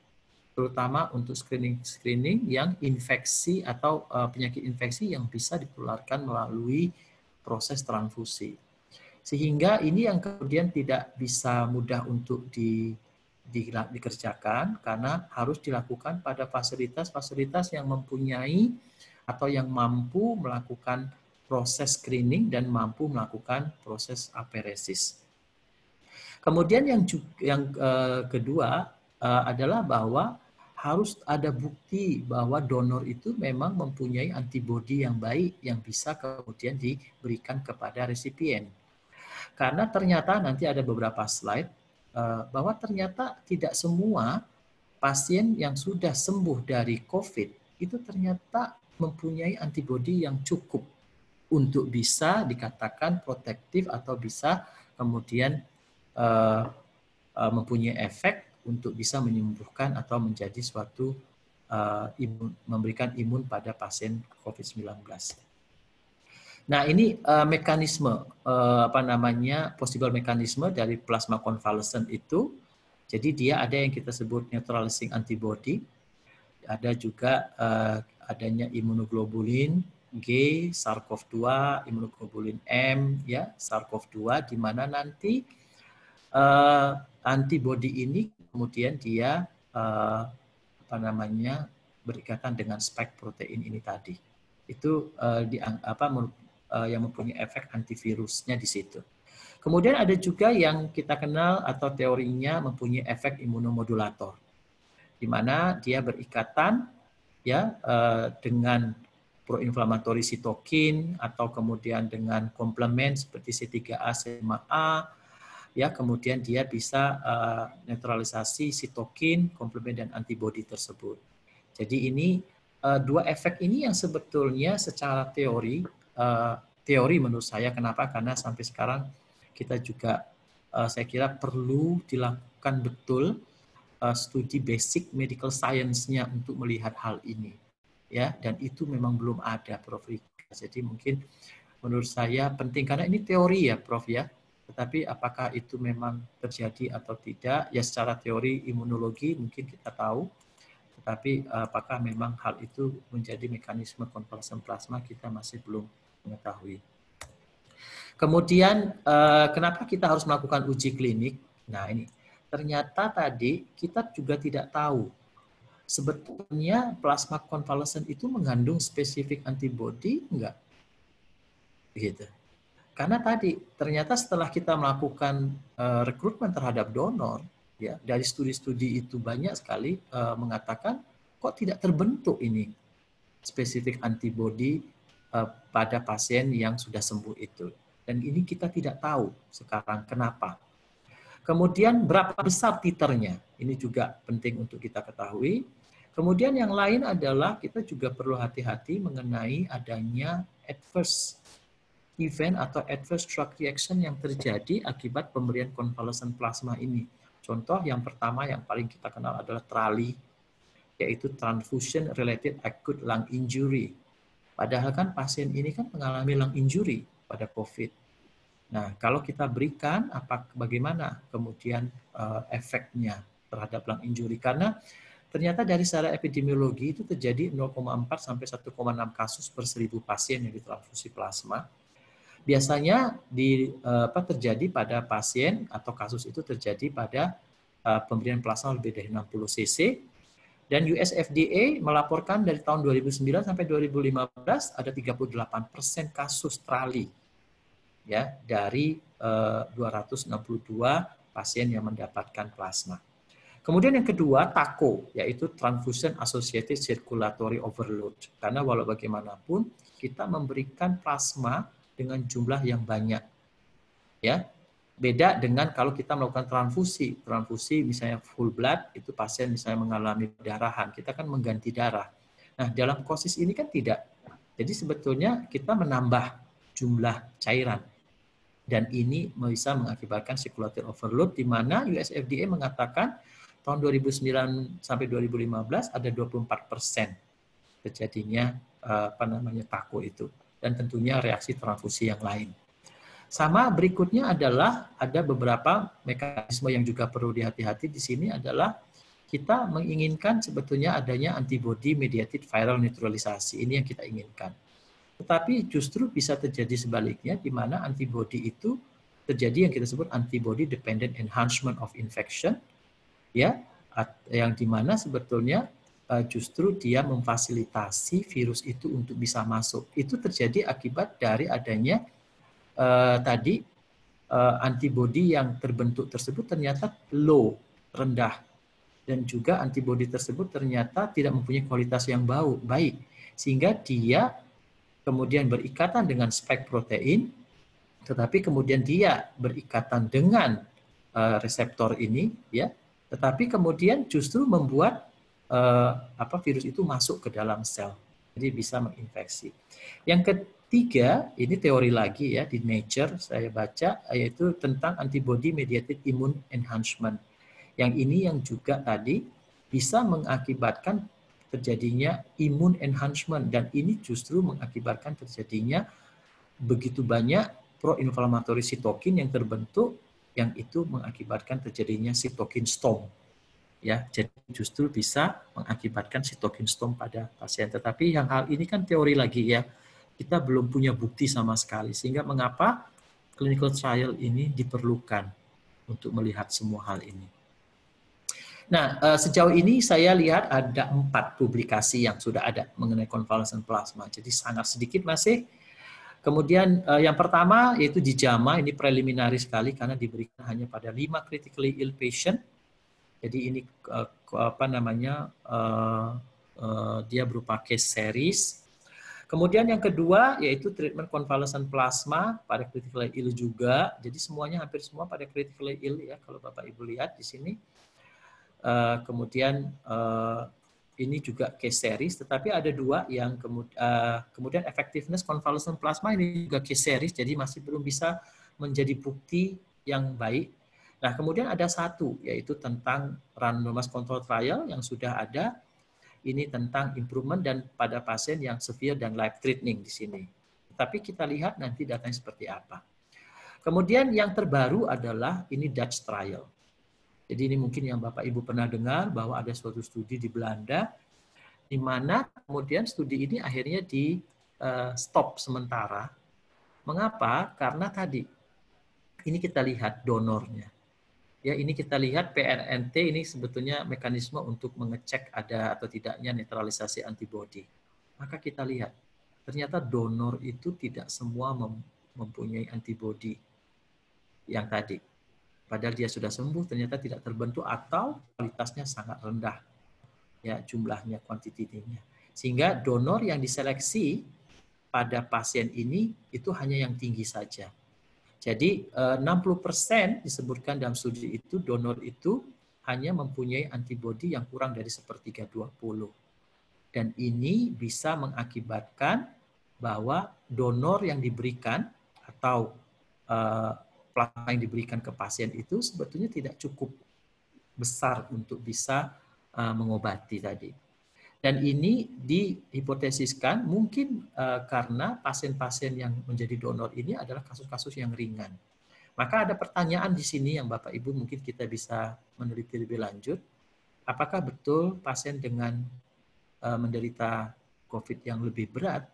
terutama untuk screening yang infeksi atau penyakit infeksi yang bisa ditularkan melalui proses transfusi. Sehingga ini yang kemudian tidak bisa mudah untuk dikerjakan karena harus dilakukan pada fasilitas-fasilitas yang mempunyai atau yang mampu melakukan proses screening dan mampu melakukan proses aferesis. Kemudian yang kedua adalah bahwa harus ada bukti bahwa donor itu memang mempunyai antibodi yang baik yang bisa kemudian diberikan kepada resipien. Karena ternyata nanti ada beberapa slide bahwa ternyata tidak semua pasien yang sudah sembuh dari COVID itu ternyata mempunyai antibodi yang cukup untuk bisa dikatakan protektif atau bisa kemudian mempunyai efek untuk bisa menyembuhkan atau menjadi suatu memberikan imun pada pasien COVID-19. Nah, ini mekanisme possible mekanisme dari plasma convalescent itu. Jadi dia ada yang kita sebut neutralizing antibody, ada juga adanya imunoglobulin G, SARS-CoV-2, imunoglobulin M, ya, SARS-CoV-2, di mana nanti antibodi ini kemudian dia berikatan dengan spike protein ini tadi. Itu yang mempunyai efek antivirusnya di situ. Kemudian ada juga yang kita kenal atau teorinya mempunyai efek imunomodulator, di mana dia berikatan ya dengan proinflamatori sitokin atau kemudian dengan komplement seperti C3A, C5A, ya, kemudian dia bisa neutralisasi sitokin, komplement dan antibodi tersebut. Jadi ini dua efek ini yang sebetulnya secara teori menurut saya, kenapa? Karena sampai sekarang kita juga saya kira perlu dilakukan betul studi basic medical science-nya untuk melihat hal ini, ya, dan itu memang belum ada, Prof. Rika. Jadi mungkin menurut saya penting karena ini teori ya, Prof, ya. Tetapi apakah itu memang terjadi atau tidak? Ya, secara teori imunologi mungkin kita tahu, tetapi apakah memang hal itu menjadi mekanisme convalescent plasma kita masih belum mengetahui. Kemudian kenapa kita harus melakukan uji klinik? Nah ini, ternyata tadi kita juga tidak tahu sebetulnya plasma konvalesen itu mengandung spesifik antibodi enggak? Gitu. Karena tadi ternyata setelah kita melakukan rekrutmen terhadap donor, ya dari studi-studi itu banyak sekali mengatakan kok tidak terbentuk ini spesifik antibodi pada pasien yang sudah sembuh itu. Dan ini kita tidak tahu sekarang kenapa. Kemudian berapa besar titernya? Ini juga penting untuk kita ketahui. Kemudian yang lain adalah kita juga perlu hati-hati mengenai adanya adverse event atau adverse drug reaction yang terjadi akibat pemberian konvalesen plasma ini. Contoh yang pertama yang paling kita kenal adalah TRALI, yaitu transfusion related acute lung injury. Padahal kan pasien ini kan mengalami lung injury pada COVID. Nah, kalau kita berikan, bagaimana kemudian efeknya terhadap lung injury? Karena ternyata dari secara epidemiologi itu terjadi 0,4 sampai 1,6 kasus per 1.000 pasien yang ditransfusi plasma. Biasanya terjadi pada pasien atau kasus itu terjadi pada pemberian plasma lebih dari 60 cc. Dan US FDA melaporkan dari tahun 2009 sampai 2015 ada 38% kasus TRALI ya dari 262 pasien yang mendapatkan plasma. Kemudian yang kedua TACO, yaitu Transfusion Associated Circulatory Overload. Karena walau bagaimanapun kita memberikan plasma dengan jumlah yang banyak. Ya. Beda dengan kalau kita melakukan transfusi. Transfusi misalnya full blood, itu pasien misalnya mengalami perdarahan. Kita kan mengganti darah. Nah, dalam kosis ini kan tidak. Jadi sebetulnya kita menambah jumlah cairan. Dan ini bisa mengakibatkan circulatory overload, di mana US FDA mengatakan tahun 2009 sampai 2015 ada 24% terjadinya TACO itu. Dan tentunya reaksi transfusi yang lain. Sama berikutnya adalah ada beberapa mekanisme yang juga perlu dihati-hati di sini adalah kita menginginkan sebetulnya adanya antibody mediated viral neutralisasi. Ini yang kita inginkan. Tetapi justru bisa terjadi sebaliknya di mana antibody itu terjadi yang kita sebut antibody dependent enhancement of infection, ya, yang di mana sebetulnya justru dia memfasilitasi virus itu untuk bisa masuk. Itu terjadi akibat dari adanya antibodi yang terbentuk tersebut ternyata low, rendah. Dan juga antibodi tersebut ternyata tidak mempunyai kualitas yang baik. Sehingga dia kemudian berikatan dengan spike protein, tetapi kemudian dia berikatan dengan reseptor ini, ya. Tetapi kemudian justru membuat virus itu masuk ke dalam sel. Jadi bisa menginfeksi. Yang ketiga, ini teori lagi ya di Nature saya baca, yaitu tentang antibody mediated immune enhancement. Yang ini yang juga tadi bisa mengakibatkan terjadinya immune enhancement, dan ini justru mengakibatkan terjadinya begitu banyak pro-inflammatory sitokin yang terbentuk, yang itu mengakibatkan terjadinya sitokin storm. Ya, jadi justru bisa mengakibatkan sitokin storm pada pasien. Tetapi yang hal ini kan teori lagi ya. Kita belum punya bukti sama sekali. Sehingga mengapa clinical trial ini diperlukan untuk melihat semua hal ini. Nah, sejauh ini saya lihat ada 4 publikasi yang sudah ada mengenai konvalesen plasma. Jadi sangat sedikit masih. Kemudian yang pertama yaitu di JAMA, ini preliminary sekali karena diberikan hanya pada 5 critically ill patient. Jadi ini dia berupa case series. Kemudian yang kedua yaitu treatment konvalesen plasma pada critically ill juga. Jadi semuanya hampir semua pada critically ill ya kalau Bapak Ibu lihat di sini. Kemudian ini juga case series, tetapi ada 2 yang kemudian effectiveness convalescent plasma ini juga case series, jadi masih belum bisa menjadi bukti yang baik. Nah, kemudian ada 1 yaitu tentang randomized control trial yang sudah ada. Ini tentang improvement dan pada pasien yang severe dan life threatening di sini. Tapi kita lihat nanti datanya seperti apa. Kemudian yang terbaru adalah ini Dutch trial. Jadi ini mungkin yang Bapak Ibu pernah dengar bahwa ada suatu studi di Belanda di mana kemudian studi ini akhirnya stop sementara. Mengapa? Karena tadi ini kita lihat donornya. Ya, ini kita lihat PRNT ini sebetulnya mekanisme untuk mengecek ada atau tidaknya netralisasi antibodi. Maka kita lihat, ternyata donor itu tidak semua mempunyai antibodi yang tadi. Padahal dia sudah sembuh, ternyata tidak terbentuk atau kualitasnya sangat rendah. Ya, jumlahnya, kuantitinya. Sehingga donor yang diseleksi pada pasien ini itu hanya yang tinggi saja. Jadi 60% disebutkan dalam studi itu donor itu hanya mempunyai antibodi yang kurang dari 1/320. Dan ini bisa mengakibatkan bahwa donor yang diberikan atau plasma yang diberikan ke pasien itu sebetulnya tidak cukup besar untuk bisa mengobati tadi. Dan ini dihipotesiskan mungkin karena pasien-pasien yang menjadi donor ini adalah kasus-kasus yang ringan. Maka ada pertanyaan di sini yang Bapak Ibu mungkin kita bisa meneliti lebih lanjut. Apakah betul pasien dengan menderita COVID yang lebih berat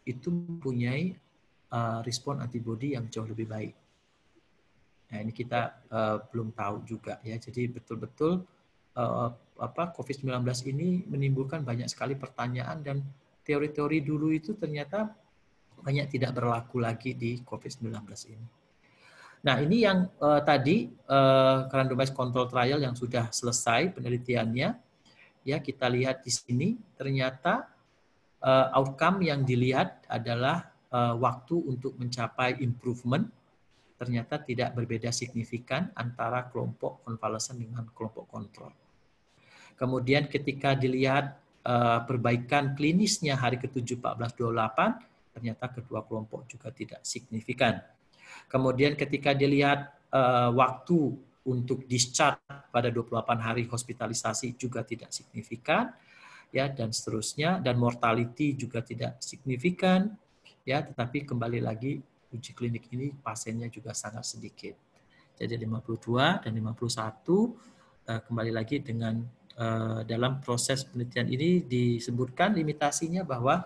itu mempunyai respon antibodi yang jauh lebih baik? Nah, ini kita belum tahu juga ya. Jadi betul-betul COVID-19 ini menimbulkan banyak sekali pertanyaan dan teori-teori dulu itu ternyata banyak tidak berlaku lagi di COVID-19 ini. Nah, ini yang tadi randomized control trial yang sudah selesai penelitiannya. Ya, kita lihat di sini ternyata outcome yang dilihat adalah waktu untuk mencapai improvement ternyata tidak berbeda signifikan antara kelompok konvalesen dengan kelompok kontrol. Kemudian ketika dilihat perbaikan klinisnya hari ke-7, 14, 28, ternyata kedua kelompok juga tidak signifikan. Kemudian ketika dilihat waktu untuk discharge pada 28 hari hospitalisasi juga tidak signifikan, ya, dan seterusnya, dan mortality juga tidak signifikan, ya, tetapi kembali lagi uji klinik ini pasiennya juga sangat sedikit. Jadi 52 dan 51 kembali lagi dengan dalam proses penelitian ini disebutkan limitasinya bahwa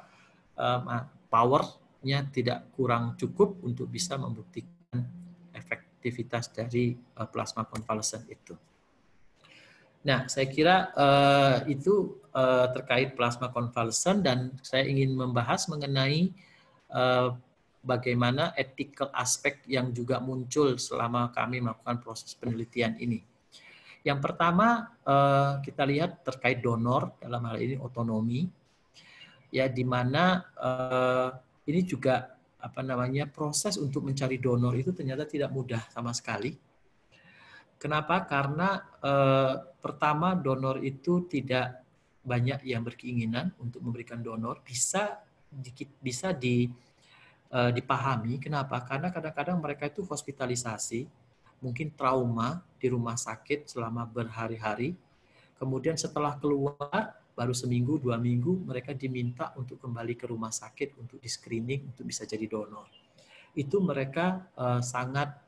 powernya tidak kurang cukup untuk bisa membuktikan efektivitas dari plasma konvalesen itu. Nah, saya kira itu terkait plasma konvalesen dan saya ingin membahas mengenai bagaimana ethical aspek yang juga muncul selama kami melakukan proses penelitian ini. Yang pertama kita lihat terkait donor, dalam hal ini otonomi, ya, di mana ini juga proses untuk mencari donor itu ternyata tidak mudah sama sekali. Kenapa? Karena pertama donor itu tidak banyak yang berkeinginan untuk memberikan donor, bisa dipahami. Kenapa? Karena kadang-kadang mereka itu hospitalisasi, mungkin trauma di rumah sakit selama berhari-hari. Kemudian setelah keluar, baru seminggu, 2 minggu, mereka diminta untuk kembali ke rumah sakit untuk di-screening untuk bisa jadi donor. Itu mereka sangat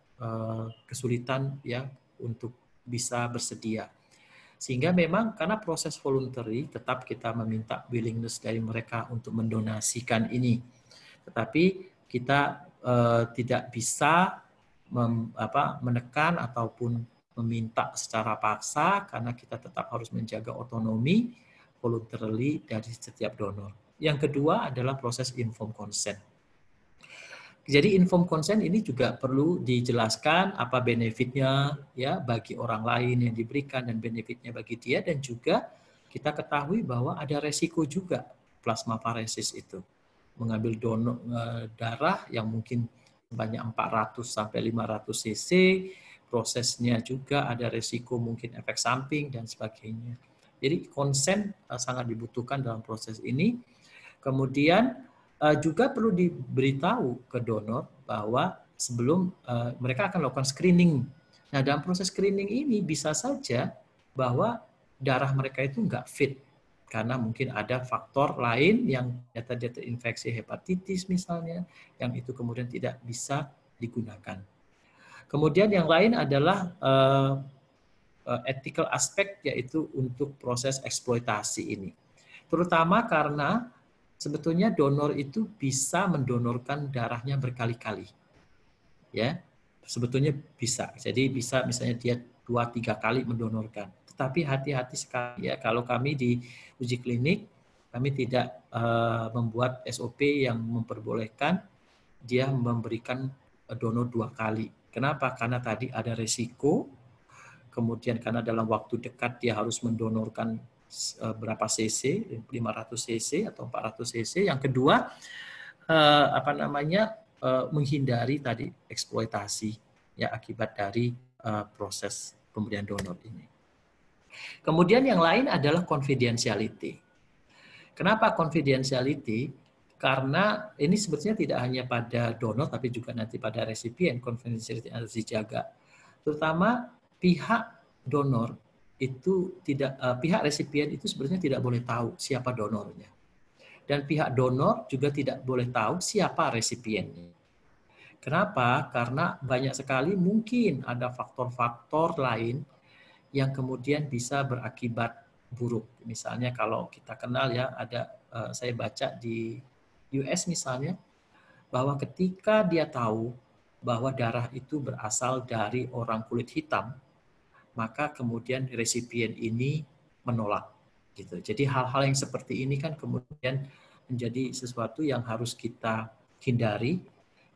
kesulitan ya untuk bisa bersedia. Sehingga memang karena proses voluntary, tetap kita meminta willingness dari mereka untuk mendonasikan ini. Tetapi kita tidak bisa menekan ataupun meminta secara paksa karena kita tetap harus menjaga otonomi voluntarily dari setiap donor. Yang kedua adalah proses informed consent. Jadi informed consent ini juga perlu dijelaskan apa benefitnya ya bagi orang lain yang diberikan dan benefitnya bagi dia, dan juga kita ketahui bahwa ada resiko juga plasmafaresis itu. Mengambil donor darah yang mungkin banyak 400 sampai 500 cc, prosesnya juga ada resiko mungkin efek samping dan sebagainya. Jadi konsen sangat dibutuhkan dalam proses ini. Kemudian juga perlu diberitahu ke donor bahwa sebelum mereka akan lakukan screening. Nah, dalam proses screening ini bisa saja bahwa darah mereka itu nggak fit karena mungkin ada faktor lain yang ternyata dia terinfeksi hepatitis misalnya, yang itu kemudian tidak bisa digunakan. Kemudian yang lain adalah ethical aspect, yaitu untuk proses eksploitasi ini. Terutama karena sebetulnya donor itu bisa mendonorkan darahnya berkali-kali. Ya, sebetulnya bisa. Jadi bisa misalnya dia 2-3 kali mendonorkan. Tetapi hati-hati sekali ya, kalau kami di uji klinik, kami tidak membuat SOP yang memperbolehkan dia memberikan donor 2 kali. Kenapa? Karena tadi ada resiko, kemudian karena dalam waktu dekat dia harus mendonorkan berapa cc, 500 cc atau 400 cc. Yang kedua, menghindari tadi eksploitasi ya akibat dari proses pemberian donor ini. Kemudian yang lain adalah confidentiality. Kenapa confidentiality? Karena ini sebetulnya tidak hanya pada donor tapi juga nanti pada resipien confidentiality harus dijaga. Terutama pihak donor itu tidak, pihak resipien itu sebetulnya tidak boleh tahu siapa donornya. Dan pihak donor juga tidak boleh tahu siapa resipiennya. Kenapa? Karena banyak sekali mungkin ada faktor-faktor lain yang kemudian bisa berakibat buruk. Misalnya kalau kita kenal ya, ada saya baca di US misalnya, bahwa ketika dia tahu bahwa darah itu berasal dari orang kulit hitam, maka kemudian resipien ini menolak. Gitu. Jadi hal-hal yang seperti ini kan kemudian menjadi sesuatu yang harus kita hindari,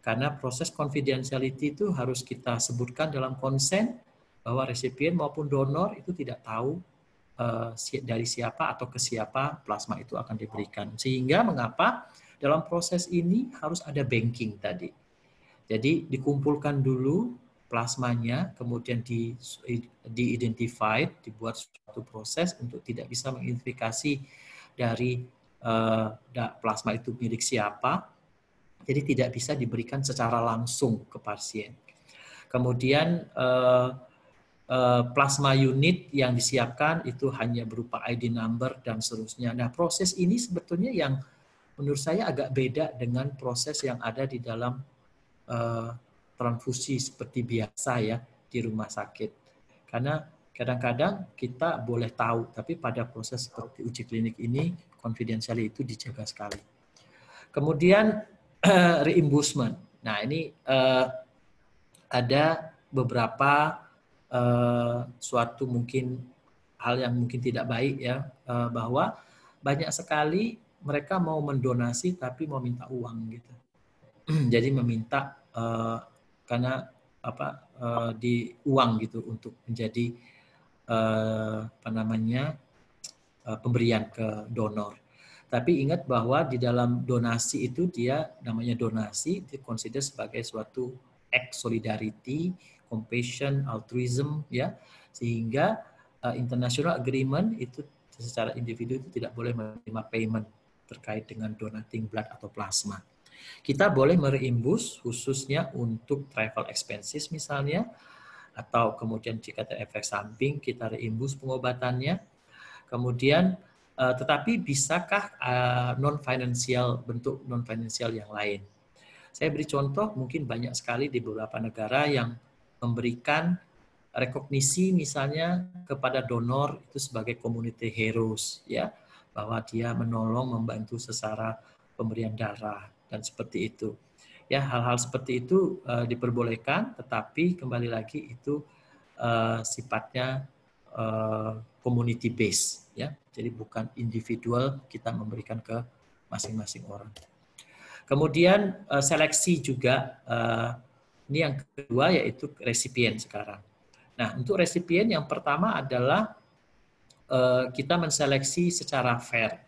karena proses confidentiality itu harus kita sebutkan dalam konsen bahwa resipien maupun donor itu tidak tahu dari siapa atau ke siapa plasma itu akan diberikan. Sehingga mengapa dalam proses ini harus ada banking tadi. Jadi dikumpulkan dulu plasmanya, kemudian di-identified, dibuat suatu proses untuk tidak bisa mengidentifikasi dari plasma itu milik siapa. Jadi tidak bisa diberikan secara langsung ke pasien. Kemudian plasma unit yang disiapkan itu hanya berupa ID number dan seterusnya. Nah, proses ini sebetulnya yang menurut saya agak beda dengan proses yang ada di dalam transfusi seperti biasa ya di rumah sakit. Karena kadang-kadang kita boleh tahu, tapi pada proses seperti uji klinik ini, confidentiality itu dijaga sekali. Kemudian reimbursement. Nah, ini ada beberapa suatu mungkin hal yang mungkin tidak baik ya, bahwa banyak sekali mereka mau mendonasi tapi mau minta uang gitu. Jadi meminta karena di uang gitu untuk menjadi pemberian ke donor. Tapi ingat bahwa di dalam donasi itu dia namanya donasi dikonsider sebagai suatu act solidarity, compassion, altruism ya, sehingga international agreement itu secara individu itu tidak boleh menerima payment terkait dengan donating blood atau plasma. Kita boleh mereimbus khususnya untuk travel expenses misalnya, atau kemudian jika ada efek samping kita reimbus pengobatannya. Kemudian tetapi bisakah bentuk non finansial yang lain? Saya beri contoh, mungkin banyak sekali di beberapa negara yang memberikan rekognisi misalnya kepada donor itu sebagai community heroes ya, bahwa dia menolong membantu secara pemberian darah dan seperti itu. Ya, hal-hal seperti itu diperbolehkan, tetapi kembali lagi itu sifatnya community based ya. Jadi bukan individual kita memberikan ke masing-masing orang. Kemudian seleksi juga, ini yang kedua yaitu resipien sekarang. Nah, untuk resipien yang pertama adalah kita menseleksi secara fair.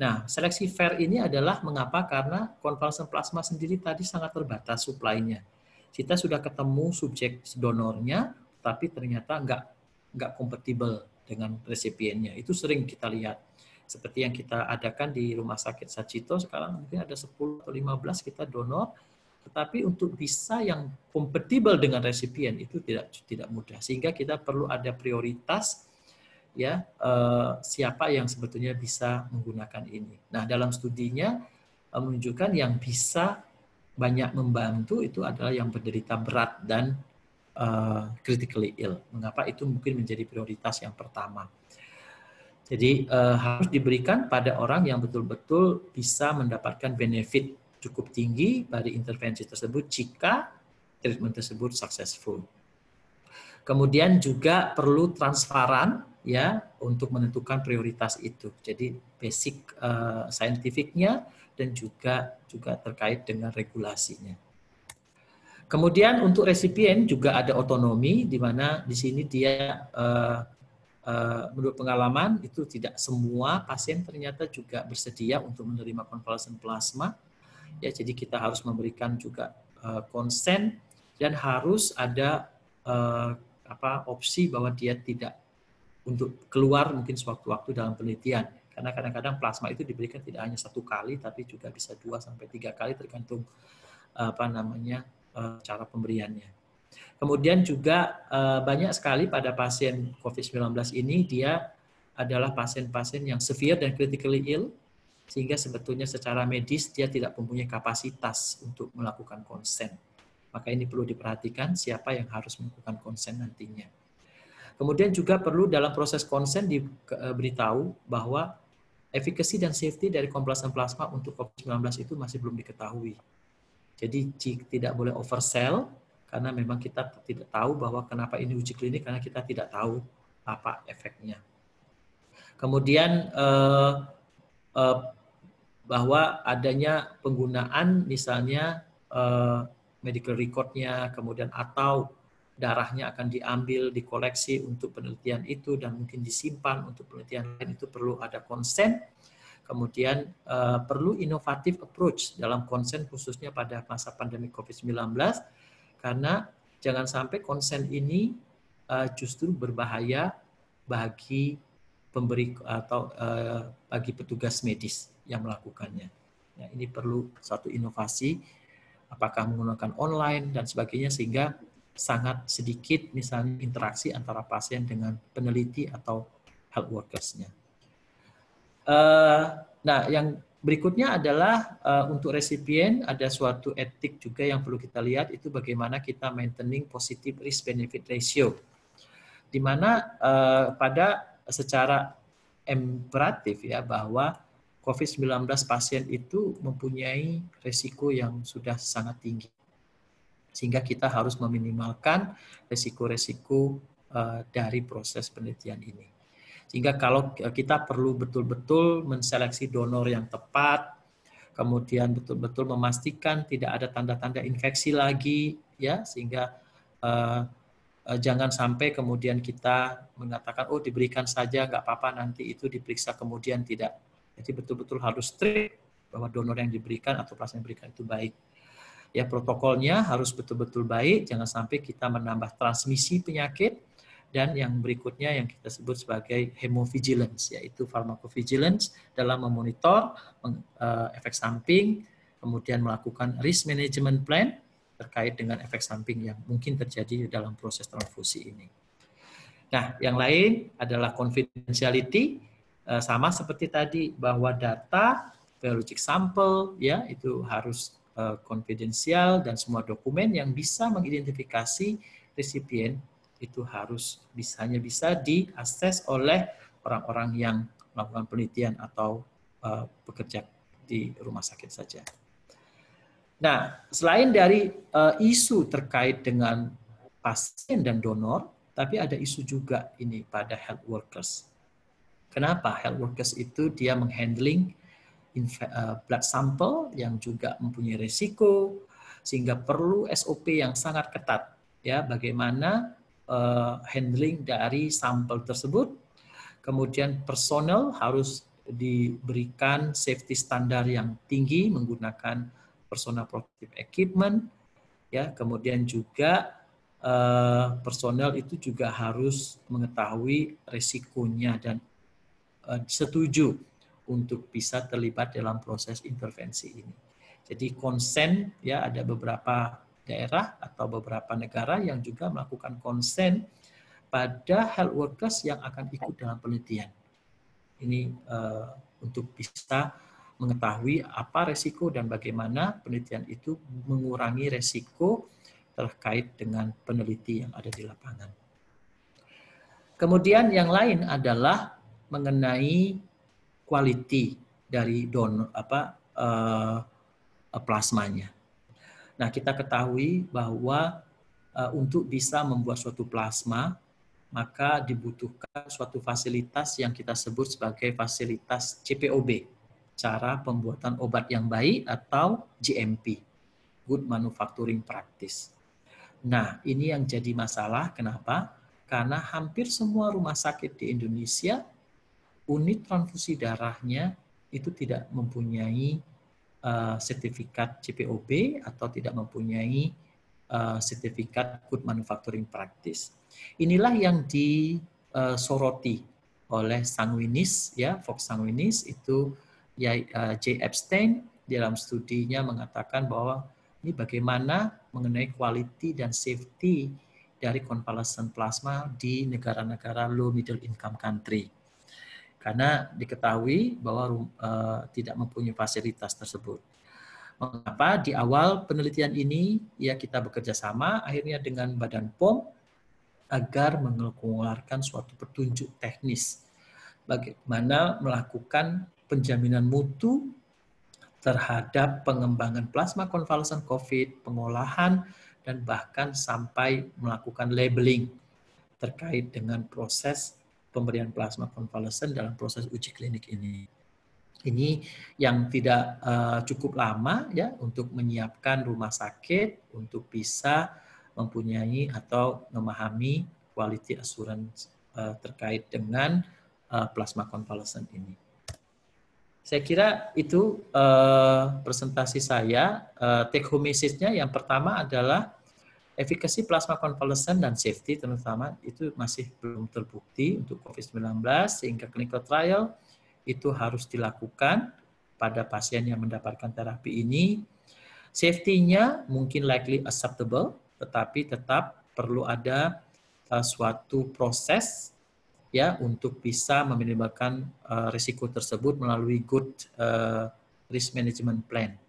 Nah, seleksi fair ini adalah mengapa? Karena konvalesen plasma sendiri tadi sangat terbatas suplainya. Kita sudah ketemu subjek donornya, tapi ternyata nggak kompatibel dengan resipiennya. Itu sering kita lihat. Seperti yang kita adakan di Rumah Sakit Sachito, sekarang mungkin ada 10 atau 15 kita donor, tetapi untuk bisa yang kompatibel dengan resipien itu tidak mudah. Sehingga kita perlu ada prioritas ya, siapa yang sebetulnya bisa menggunakan ini. Nah, dalam studinya menunjukkan yang bisa banyak membantu itu adalah yang penderita berat dan critically ill. Mengapa itu mungkin menjadi prioritas yang pertama. Jadi harus diberikan pada orang yang betul-betul bisa mendapatkan benefit cukup tinggi dari intervensi tersebut jika treatment tersebut successful. Kemudian juga perlu transparan ya untuk menentukan prioritas itu. Jadi basic scientificnya dan juga terkait dengan regulasinya. Kemudian untuk resipien juga ada otonomi, di mana di sini dia menurut pengalaman itu tidak semua pasien ternyata juga bersedia untuk menerima konvalesen plasma. Ya, jadi kita harus memberikan juga konsen dan harus ada opsi bahwa dia tidak untuk keluar mungkin sewaktu-waktu dalam penelitian. Karena kadang-kadang plasma itu diberikan tidak hanya 1 kali, tapi juga bisa 2 sampai 3 kali tergantung cara pemberiannya. Kemudian juga banyak sekali pada pasien COVID-19 ini dia adalah pasien-pasien yang severe dan critically ill, sehingga sebetulnya secara medis dia tidak mempunyai kapasitas untuk melakukan konsen. Maka ini perlu diperhatikan siapa yang harus melakukan konsen nantinya. Kemudian juga perlu dalam proses konsen diberitahu bahwa efikasi dan safety dari komplasen plasma untuk COVID-19 itu masih belum diketahui. Jadi tidak boleh oversell, karena memang kita tidak tahu bahwa kenapa ini uji klinik, karena kita tidak tahu apa efeknya. Kemudian bahwa adanya penggunaan misalnya medical record-nya, kemudian atau darahnya akan diambil, dikoleksi untuk penelitian itu dan mungkin disimpan untuk penelitian lain, itu perlu ada konsen. Kemudian perlu inovatif approach dalam konsen khususnya pada masa pandemi COVID-19, karena jangan sampai konsen ini justru berbahaya bagi pemberi atau bagi petugas medis yang melakukannya. Ya, ini perlu satu inovasi, apakah menggunakan online dan sebagainya, sehingga sangat sedikit misalnya interaksi antara pasien dengan peneliti atau health workers-nya. Nah, yang berikutnya adalah untuk resipien ada suatu etik juga yang perlu kita lihat, itu bagaimana kita maintaining positive risk benefit ratio, di mana pada secara imperatif ya bahwa COVID-19 pasien itu mempunyai risiko yang sudah sangat tinggi, sehingga kita harus meminimalkan risiko-risiko dari proses penelitian ini. Sehingga kalau kita perlu betul-betul menseleksi donor yang tepat, kemudian betul-betul memastikan tidak ada tanda-tanda infeksi lagi, ya, sehingga jangan sampai kemudian kita mengatakan, oh diberikan saja, nggak apa-apa, nanti itu diperiksa kemudian tidak. Jadi betul-betul harus strict bahwa donor yang diberikan atau plasma yang diberikan itu baik. Ya, protokolnya harus betul-betul baik, jangan sampai kita menambah transmisi penyakit. Dan yang berikutnya yang kita sebut sebagai hemovigilance, yaitu pharmacovigilance dalam memonitor efek samping, kemudian melakukan risk management plan terkait dengan efek samping yang mungkin terjadi dalam proses transfusi ini. Nah, yang lain adalah confidentiality, sama seperti tadi bahwa data biologic sample ya itu harus konfidensial, dan semua dokumen yang bisa mengidentifikasi resipien itu harus hanya bisa diakses oleh orang-orang yang melakukan penelitian atau bekerja di rumah sakit saja. Nah, selain dari isu terkait dengan pasien dan donor, tapi ada isu juga ini pada health workers. Kenapa? Health workers itu dia menghandling blood sample yang juga mempunyai risiko, sehingga perlu SOP yang sangat ketat ya bagaimana handling dari sampel tersebut. Kemudian personel harus diberikan safety standar yang tinggi menggunakan personal protective equipment ya. Kemudian juga personel itu juga harus mengetahui risikonya dan setuju untuk bisa terlibat dalam proses intervensi ini. Jadi konsen ya, ada beberapa daerah atau beberapa negara yang juga melakukan konsen pada health workers yang akan ikut dalam penelitian. Ini untuk bisa mengetahui apa resiko dan bagaimana penelitian itu mengurangi resiko terkait dengan peneliti yang ada di lapangan. Kemudian yang lain adalah mengenai quality dari plasmanya. Nah, kita ketahui bahwa untuk bisa membuat suatu plasma, maka dibutuhkan suatu fasilitas yang kita sebut sebagai fasilitas CPOB, cara pembuatan obat yang baik, atau GMP, Good Manufacturing Practice. Nah, ini yang jadi masalah. Kenapa? Karena hampir semua rumah sakit di Indonesia, unit transfusi darahnya itu tidak mempunyai sertifikat CPOB atau tidak mempunyai sertifikat Good Manufacturing Practice. Inilah yang disoroti oleh Sanguinis, ya, Fox Sanguinis itu ya, J. Epstein dalam studinya mengatakan bahwa ini bagaimana mengenai quality dan safety dari convalescent plasma di negara-negara low middle income country. Karena diketahui bahwa tidak mempunyai fasilitas tersebut. Mengapa di awal penelitian ini ya kita bekerja sama akhirnya dengan Badan POM agar mengeluarkan suatu petunjuk teknis bagaimana melakukan penjaminan mutu terhadap pengembangan plasma konvalesen COVID, pengolahan, dan bahkan sampai melakukan labeling terkait dengan proses pemberian plasma konvalesen dalam proses uji klinik ini. Ini yang tidak cukup lama ya untuk menyiapkan rumah sakit untuk bisa mempunyai atau memahami quality assurance terkait dengan plasma konvalesen ini. Saya kira itu presentasi saya. Take home message-nya yang pertama adalah efikasi plasma konvalesen dan safety terutama itu masih belum terbukti untuk COVID-19 sehingga clinical trial itu harus dilakukan pada pasien yang mendapatkan terapi ini. Safety-nya mungkin likely acceptable, tetapi tetap perlu ada suatu proses ya untuk bisa meminimalkan risiko tersebut melalui good risk management plan.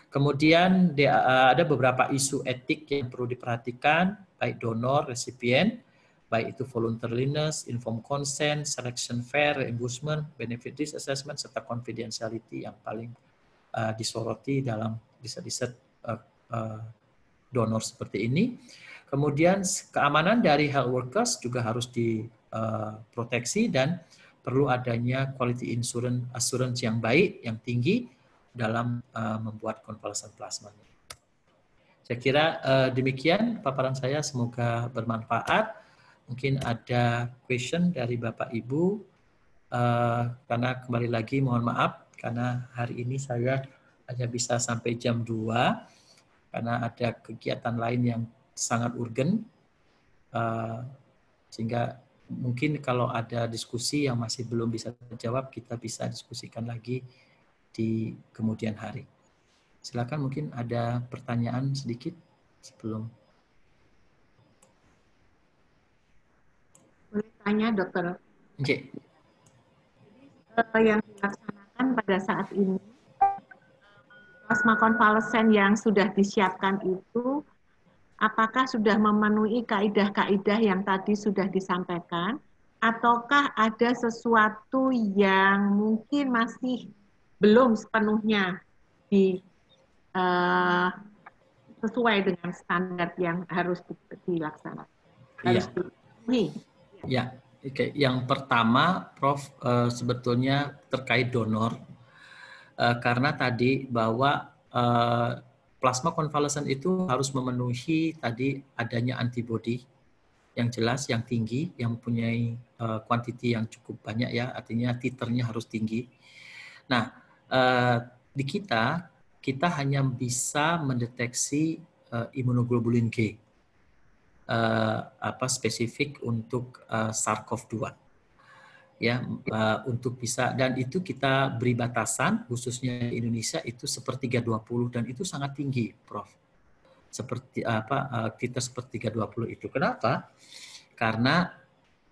Kemudian ada beberapa isu etik yang perlu diperhatikan, baik donor, resipien, baik itu voluntariness, informed consent, selection fair, reimbursement, benefit risk assessment, serta confidentiality yang paling disoroti dalam riset-riset donor seperti ini. Kemudian keamanan dari health workers juga harus diproteksi dan perlu adanya quality assurance yang baik, yang tinggi dalam membuat konvalesen plasma. Saya kira demikian paparan saya, semoga bermanfaat. Mungkin ada question dari Bapak Ibu, karena kembali lagi mohon maaf, karena hari ini saya hanya bisa sampai jam 2, karena ada kegiatan lain yang sangat urgen, sehingga mungkin kalau ada diskusi yang masih belum bisa terjawab, kita bisa diskusikan lagi di kemudian hari. Silakan, mungkin ada pertanyaan sedikit sebelum. Boleh tanya, Dokter? Okay. Yang dilaksanakan pada saat ini, plasma konvalesen yang sudah disiapkan itu, apakah sudah memenuhi kaidah-kaidah yang tadi sudah disampaikan, ataukah ada sesuatu yang mungkin masih belum sepenuhnya sesuai dengan standar yang harus dilaksanakan? Harus dipenuhi. Ya, oke. Yang pertama, Prof, sebetulnya terkait donor, karena tadi bahwa plasma konvalesen itu harus memenuhi tadi adanya antibody yang jelas, yang tinggi, yang mempunyai kuantiti yang cukup banyak ya, artinya titernya harus tinggi. Nah, di kita hanya bisa mendeteksi imunoglobulin G. Spesifik untuk SARS-CoV-2 ya, untuk bisa, dan itu kita beri batasan khususnya di Indonesia itu 1/320 dan itu sangat tinggi, Prof. Seperti kita 1/320 itu. Kenapa? Karena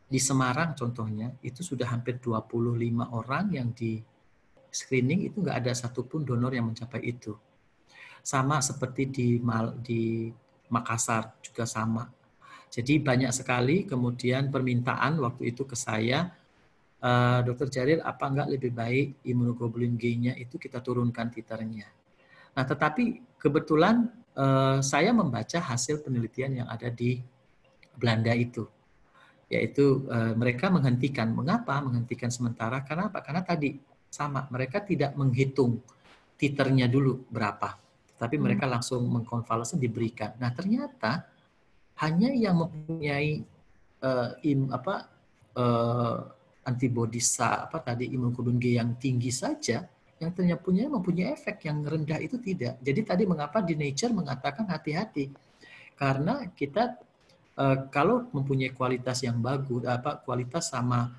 di Semarang contohnya itu sudah hampir 25 orang yang di screening, itu nggak ada satupun donor yang mencapai itu. Sama seperti di Makassar juga sama. Jadi banyak sekali kemudian permintaan waktu itu ke saya Dokter Jarir, apa enggak lebih baik imunoglobulin G-nya itu kita turunkan titernya? Nah, tetapi kebetulan saya membaca hasil penelitian yang ada di Belanda itu, yaitu mereka menghentikan. Mengapa menghentikan sementara? Karena apa? Karena tadi sama, mereka tidak menghitung titernya dulu berapa, tapi mereka langsung mengkonvalesen diberikan. Nah, ternyata hanya yang mempunyai antibodi imunoglobulin G yang tinggi saja yang ternyata mempunyai efek, yang rendah itu tidak. Jadi tadi mengapa di Nature mengatakan hati-hati, karena kita kalau mempunyai kualitas yang bagus, kualitas sama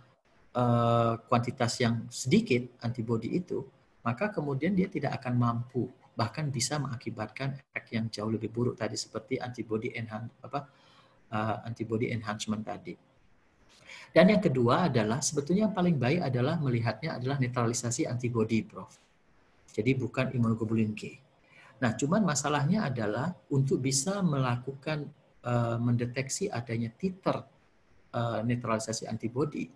kuantitas yang sedikit antibodi itu, maka kemudian dia tidak akan mampu, bahkan bisa mengakibatkan efek yang jauh lebih buruk tadi seperti antibody enhancement tadi. Dan yang kedua adalah sebetulnya yang paling baik adalah melihatnya adalah netralisasi antibodi, Prof. Jadi bukan imunoglobulin G. Nah, cuman masalahnya adalah untuk bisa melakukan mendeteksi adanya titer netralisasi antibodi,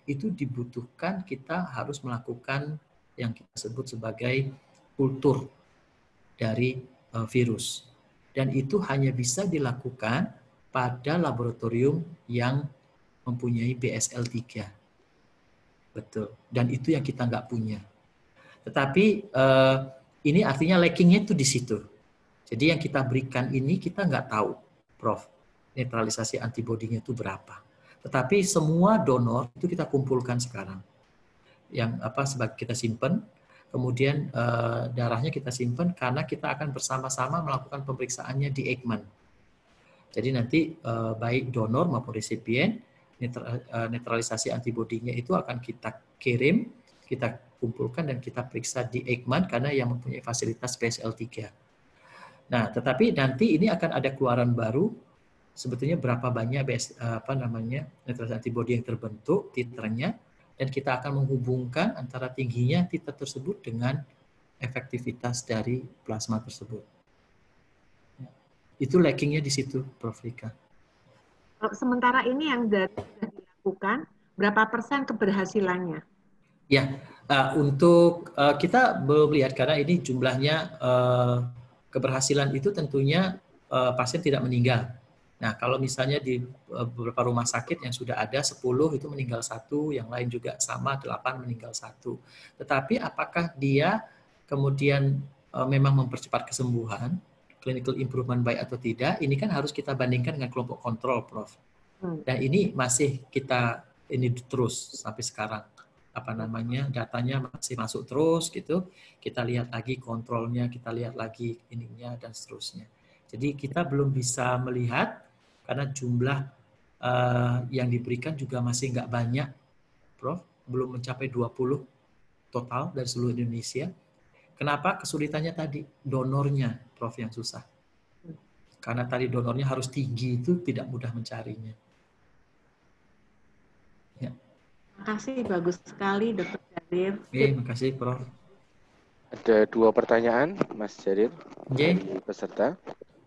itu dibutuhkan kita harus melakukan yang kita sebut sebagai kultur dari virus. Dan itu hanya bisa dilakukan pada laboratorium yang mempunyai BSL-3. Betul. Dan itu yang kita nggak punya. Tetapi ini artinya lackingnya itu di situ. Jadi yang kita berikan ini kita nggak tahu, Prof, netralisasi antibodinya itu berapa. Tetapi semua donor itu kita kumpulkan sekarang. Yang sebagai kita simpan, kemudian darahnya kita simpan karena kita akan bersama-sama melakukan pemeriksaannya di Eijkman. Jadi nanti baik donor maupun resipien netralisasi antibodinya itu akan kita kirim, kita kumpulkan dan kita periksa di Eijkman karena yang mempunyai fasilitas BSL-3. Nah, tetapi nanti ini akan ada keluaran baru sebetulnya berapa banyak netralisasi antibodi yang terbentuk titernya, dan kita akan menghubungkan antara tingginya titer tersebut dengan efektivitas dari plasma tersebut. Itu lackingnya di situ, Prof. Rika. Sementara ini yang sudah dilakukan, berapa persen keberhasilannya? Ya, untuk kita belum lihat karena ini jumlahnya keberhasilan itu tentunya pasien tidak meninggal. Nah, kalau misalnya di beberapa rumah sakit yang sudah ada 10 itu meninggal 1, yang lain juga sama 8 meninggal 1. Tetapi apakah dia kemudian memang mempercepat kesembuhan, clinical improvement baik atau tidak, ini kan harus kita bandingkan dengan kelompok kontrol, Prof. Dan ini masih kita ini terus sampai sekarang. Datanya masih masuk terus gitu. Kita lihat lagi kontrolnya, kita lihat lagi ininya dan seterusnya. Jadi kita belum bisa melihat karena jumlah yang diberikan juga masih nggak banyak, Prof. Belum mencapai 20 total dari seluruh Indonesia. Kenapa? Kesulitannya tadi donornya, Prof, yang susah. Karena tadi donornya harus tinggi, itu tidak mudah mencarinya. Ya. Terima kasih, bagus sekali, Dr. Jarir. Terima kasih, Prof. Ada 2 pertanyaan, Mas Jarir, dari peserta.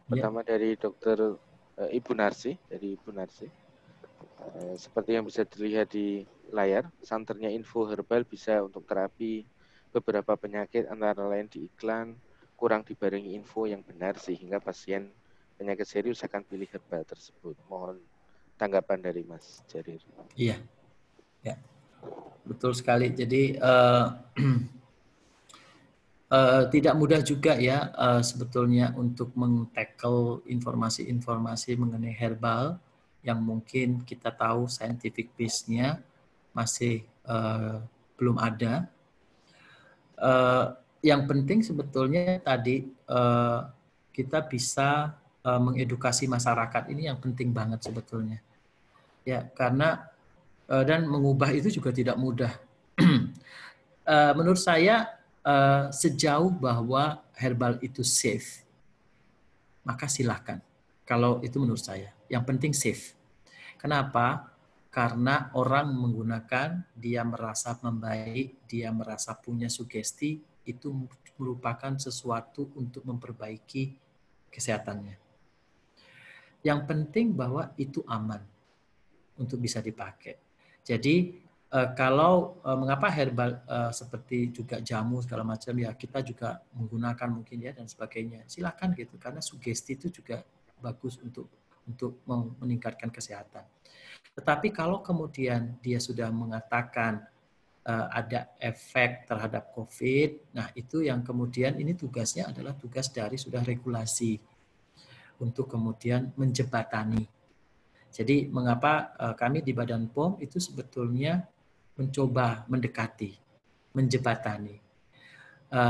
Pertama dari Dr. Ibu Narsi, dari Ibu Narsi. Seperti yang bisa dilihat di layar, santernya info herbal bisa untuk terapi beberapa penyakit antara lain di iklan, kurang dibarengi info yang benar sehingga pasien penyakit serius akan pilih herbal tersebut. Mohon tanggapan dari Mas Jarir. Iya, ya, betul sekali. Jadi tidak mudah juga ya sebetulnya untuk meng-tackle informasi-informasi mengenai herbal yang mungkin kita tahu scientific base-nya masih belum ada. Yang penting sebetulnya tadi kita bisa mengedukasi masyarakat, ini yang penting banget sebetulnya. Ya, karena dan mengubah itu juga tidak mudah. Menurut saya sejauh bahwa herbal itu safe, maka silakan. Kalau itu menurut saya, yang penting safe. Kenapa? Karena orang menggunakan, dia merasa membaik, dia merasa punya sugesti, itu merupakan sesuatu untuk memperbaiki kesehatannya. Yang penting bahwa itu aman untuk bisa dipakai. Jadi mengapa herbal seperti juga jamu segala macam ya kita juga menggunakan mungkin ya dan sebagainya. Silakan gitu karena sugesti itu juga bagus untuk meningkatkan kesehatan. Tetapi kalau kemudian dia sudah mengatakan ada efek terhadap COVID, nah itu yang kemudian ini tugasnya adalah tugas dari sudah regulasi untuk kemudian menjembatani. Jadi mengapa kami di Badan POM itu sebetulnya mencoba mendekati, menjembatani,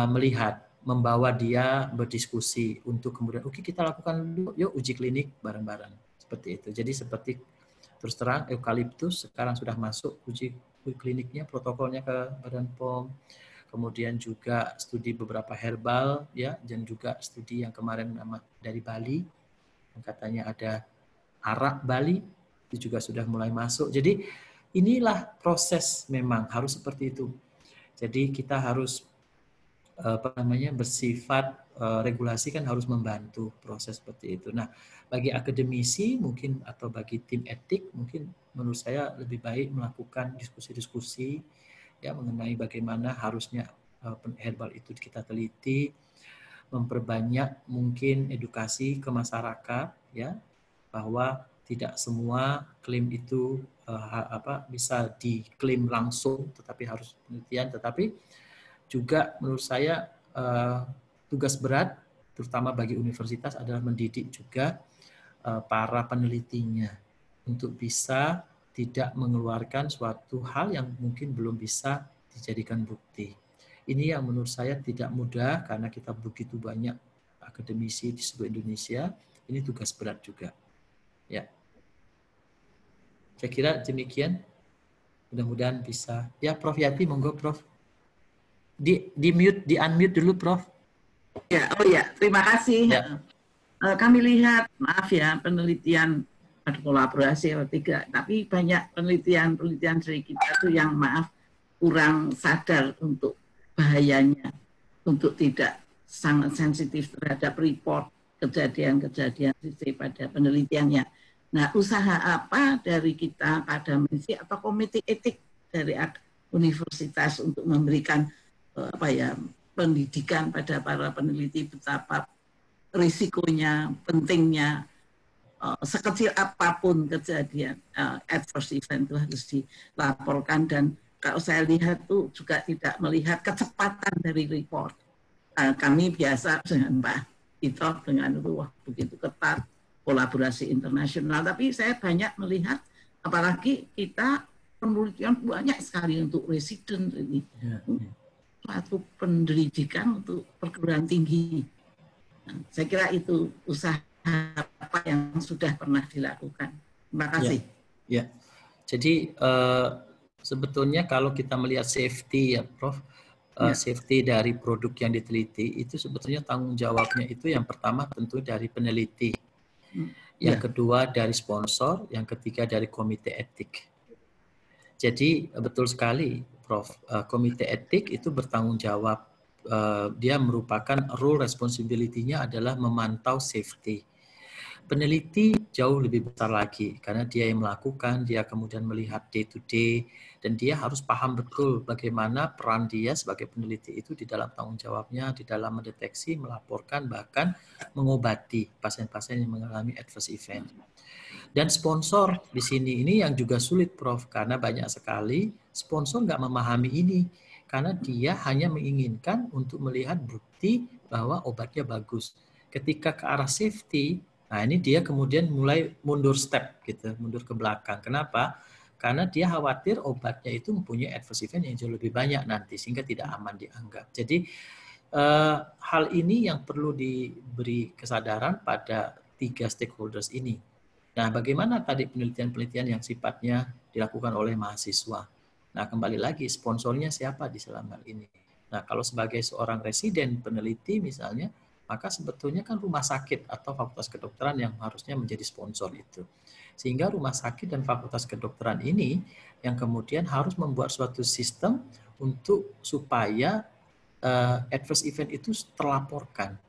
melihat, membawa dia berdiskusi untuk kemudian oke kita lakukan dulu, yuk uji klinik bareng-bareng seperti itu. Jadi seperti terus terang eukaliptus sekarang sudah masuk uji kliniknya, protokolnya ke Badan POM. Kemudian juga studi beberapa herbal ya dan juga studi yang kemarin dari Bali yang katanya ada arak Bali itu juga sudah mulai masuk. Jadi inilah proses memang harus seperti itu. Jadi kita harus bersifat regulasi kan harus membantu proses seperti itu. Nah, bagi akademisi mungkin atau bagi tim etik mungkin menurut saya lebih baik melakukan diskusi-diskusi ya mengenai bagaimana harusnya herbal itu kita teliti, memperbanyak mungkin edukasi ke masyarakat ya bahwa tidak semua klaim itu bisa diklaim langsung, tetapi harus penelitian. Tetapi juga menurut saya tugas berat, terutama bagi universitas adalah mendidik juga para penelitinya untuk bisa tidak mengeluarkan suatu hal yang mungkin belum bisa dijadikan bukti. Ini yang menurut saya tidak mudah karena kita begitu banyak akademisi di seluruh Indonesia. Ini tugas berat juga. Ya. Saya kira demikian. Mudah-mudahan bisa. Ya, Prof Yati, monggo, Prof. Di unmute dulu, Prof. Ya, terima kasih. Ya. Kami lihat, maaf ya, penelitian ada kolaborasi atau tidak, tapi banyak penelitian dari kita tuh yang maaf kurang sadar untuk bahayanya, untuk tidak sangat sensitif terhadap report kejadian-kejadian pada penelitiannya. Nah, usaha apa dari kita akademisi atau komite etik dari universitas untuk memberikan pendidikan pada para peneliti betapa risikonya, pentingnya, sekecil apapun kejadian adverse event itu harus dilaporkan. Dan kalau saya lihat tuh juga tidak melihat kecepatan dari report. Kami biasa dengan Pak Tito dengan begitu ketat kolaborasi internasional, tapi saya banyak melihat apalagi kita penelitian banyak sekali untuk resident ini, suatu pendidikan untuk perguruan tinggi. Nah, saya kira itu usaha apa yang sudah pernah dilakukan. Terima kasih. Ya. Jadi sebetulnya kalau kita melihat safety ya, Prof. Safety dari produk yang diteliti itu sebetulnya tanggung jawabnya itu yang pertama tentu dari peneliti. Yang kedua dari sponsor, yang ketiga dari komite etik. Jadi betul sekali, Prof. Komite etik itu bertanggung jawab. Dia merupakan role responsibility-nya adalah memantau safety. Peneliti jauh lebih besar lagi karena dia yang melakukan, dia kemudian melihat day to day, dan dia harus paham betul bagaimana peran dia sebagai peneliti itu di dalam tanggung jawabnya, di dalam mendeteksi, melaporkan, bahkan mengobati pasien-pasien yang mengalami adverse event. Dan sponsor di sini ini yang juga sulit, Prof, karena banyak sekali sponsor nggak memahami ini, karena dia hanya menginginkan untuk melihat bukti bahwa obatnya bagus. Ketika ke arah safety, nah ini dia kemudian mulai mundur step gitu, mundur ke belakang. Kenapa? Karena dia khawatir obatnya itu mempunyai adverse event yang jauh lebih banyak nanti sehingga tidak aman dianggap. Jadi hal ini yang perlu diberi kesadaran pada 3 stakeholders ini. Nah, bagaimana tadi penelitian-penelitian yang sifatnya dilakukan oleh mahasiswa? Nah, kembali lagi sponsornya siapa di dalam hal ini? Nah, kalau sebagai seorang residen peneliti misalnya, maka sebetulnya kan rumah sakit atau fakultas kedokteran yang harusnya menjadi sponsor itu. Sehingga rumah sakit dan fakultas kedokteran ini yang kemudian harus membuat suatu sistem untuk supaya adverse event itu terlaporkan.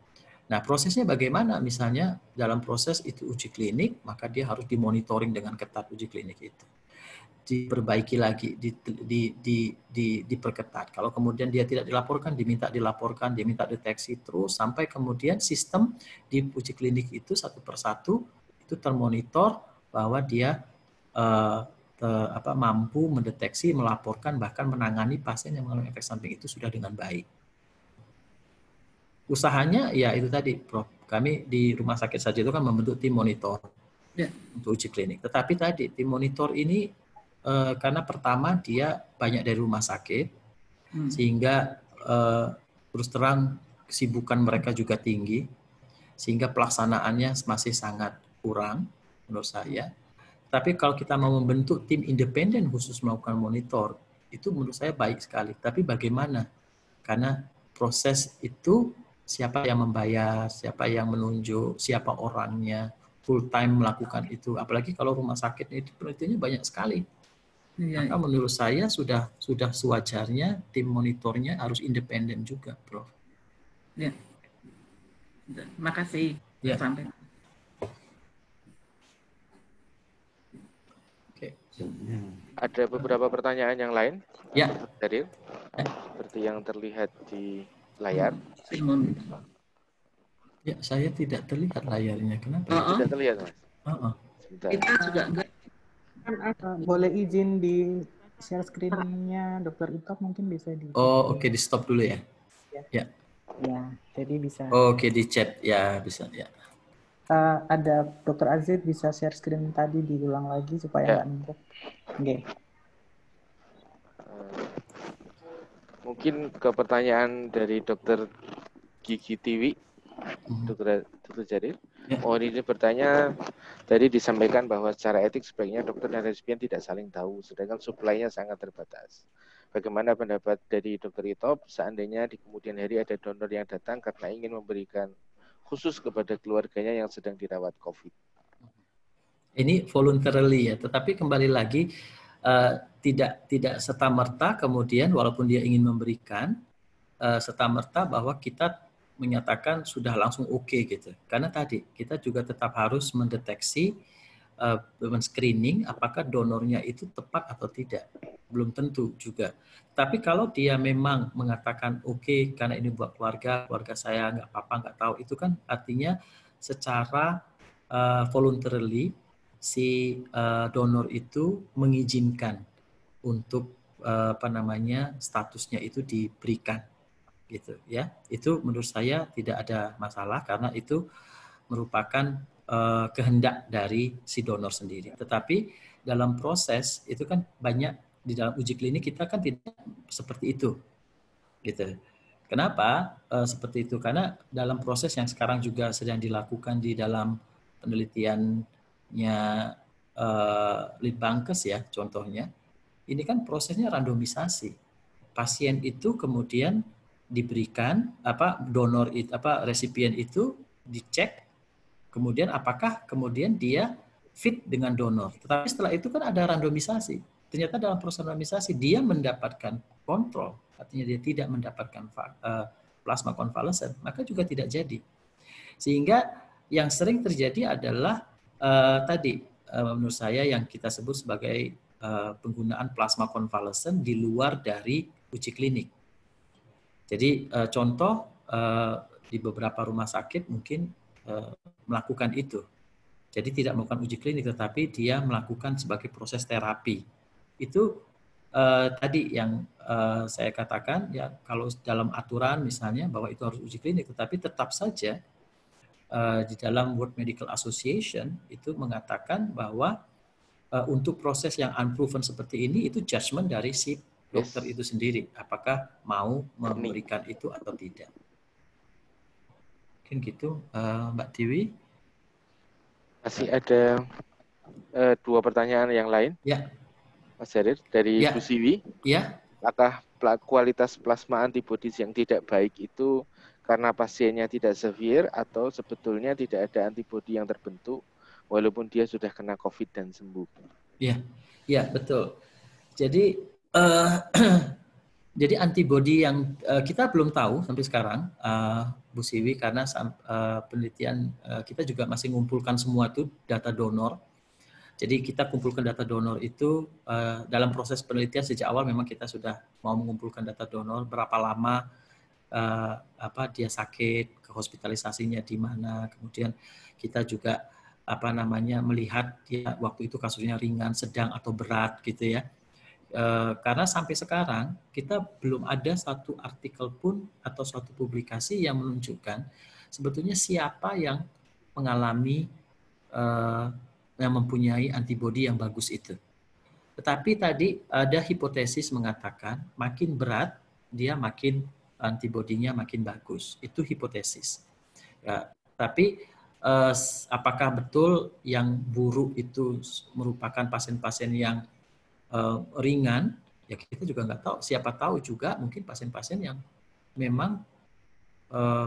Nah, prosesnya bagaimana? Misalnya dalam proses itu uji klinik, maka dia harus dimonitoring dengan ketat uji klinik itu. diperbaiki lagi, diperketat. Kalau kemudian dia tidak dilaporkan, diminta deteksi terus sampai kemudian sistem di uji klinik itu satu persatu itu termonitor bahwa dia mampu mendeteksi, melaporkan, bahkan menangani pasien yang mengalami efek samping itu sudah dengan baik. Usahanya ya itu tadi, Prof. Kami di rumah sakit saja itu kan membentuk tim monitor untuk uji klinik. Tetapi tadi tim monitor ini karena pertama dia banyak dari rumah sakit, sehingga terus terang kesibukan mereka juga tinggi, sehingga pelaksanaannya masih sangat kurang menurut saya. Tapi kalau kita mau membentuk tim independen khusus melakukan monitor, itu menurut saya baik sekali. Tapi bagaimana? Karena proses itu siapa yang membayar, siapa yang menunjuk, siapa orangnya, full time melakukan itu. Apalagi kalau rumah sakit itu penelitiannya banyak sekali. Maka menurut saya sudah sewajarnya tim monitornya harus independen juga, Prof. Ya. Terima kasih. Ya. Sampai. Oke. Ada beberapa pertanyaan yang lain? Ya. Dari seperti yang terlihat di layar. Ya, saya tidak terlihat layarnya. Kenapa? Tidak terlihat, Mas. Kita juga enggak. Boleh izin di share screen-nya Dr. Itop mungkin bisa di. Oh, oke, di stop dulu ya. Ya. Ya, jadi bisa. Oke, di chat ya bisa ya. Ada Dr. Azid bisa share screen tadi diulang lagi supaya nggak numpuk. Oke. Mungkin ke pertanyaan dari Dr. Gigi Tiwi, Dr. Jaril. Oh, ini bertanya, tadi disampaikan bahwa secara etik sebaiknya dokter dan resipien tidak saling tahu, sedangkan suplainya sangat terbatas. Bagaimana pendapat dari Dr. Itop seandainya di kemudian hari ada donor yang datang karena ingin memberikan khusus kepada keluarganya yang sedang dirawat COVID? Ini voluntarily ya, tetapi kembali lagi tidak serta-merta kemudian walaupun dia ingin memberikan serta-merta bahwa kita menyatakan sudah langsung oke gitu. Karena tadi kita juga tetap harus mendeteksi, men-screening apakah donornya itu tepat atau tidak. Belum tentu juga. Tapi kalau dia memang mengatakan oke, karena ini buat keluarga saya nggak apa-apa, nggak tahu, itu kan artinya secara voluntarily si donor itu mengizinkan untuk statusnya itu diberikan. Gitu ya, itu menurut saya tidak ada masalah karena itu merupakan kehendak dari si donor sendiri. Tetapi dalam proses itu kan banyak di dalam uji klinik kita kan tidak seperti itu, gitu. Kenapa seperti itu? Karena dalam proses yang sekarang juga sedang dilakukan di dalam penelitiannya Litbangkes ya, contohnya, ini kan prosesnya randomisasi. Pasien itu kemudian diberikan donor resipien itu dicek, kemudian apakah kemudian dia fit dengan donor. Tetapi setelah itu kan ada randomisasi. Ternyata dalam proses randomisasi dia mendapatkan kontrol, artinya dia tidak mendapatkan plasma konvalesen, maka juga tidak jadi. Sehingga yang sering terjadi adalah menurut saya yang kita sebut sebagai penggunaan plasma konvalesen di luar dari uji klinik. Jadi contoh di beberapa rumah sakit mungkin melakukan itu. Jadi tidak melakukan uji klinik, tetapi dia melakukan sebagai proses terapi. Itu tadi yang saya katakan, ya kalau dalam aturan misalnya bahwa itu harus uji klinik, tetapi tetap saja di dalam World Medical Association itu mengatakan bahwa untuk proses yang unproven seperti ini itu judgement dari si dokter itu sendiri, apakah mau memberikan itu atau tidak. Mungkin gitu, Mbak Tiwi. Masih ada dua pertanyaan yang lain. Ya. Mas Jarir, dari Bu Siwi. Ya. Apakah kualitas plasma antibodies yang tidak baik itu karena pasiennya tidak severe atau sebetulnya tidak ada antibodi yang terbentuk walaupun dia sudah kena COVID dan sembuh? Ya, betul. Jadi jadi antibodi yang kita belum tahu sampai sekarang, Bu Siwi, karena penelitian kita juga masih mengumpulkan semua itu data donor. Jadi kita kumpulkan data donor itu dalam proses penelitian sejak awal memang kita sudah mau mengumpulkan data donor, berapa lama dia sakit, hospitalisasinya di mana, kemudian kita juga melihat dia waktu itu kasusnya ringan, sedang atau berat gitu ya. Karena sampai sekarang kita belum ada satu artikel pun atau suatu publikasi yang menunjukkan sebetulnya siapa yang mengalami yang mempunyai antibodi yang bagus itu. Tetapi tadi ada hipotesis mengatakan makin berat dia makin antibodinya makin bagus. Itu hipotesis. Ya, tapi apakah betul yang buruk itu merupakan pasien-pasien yang ringan? Ya kita juga nggak tahu. Siapa tahu juga mungkin pasien-pasien yang memang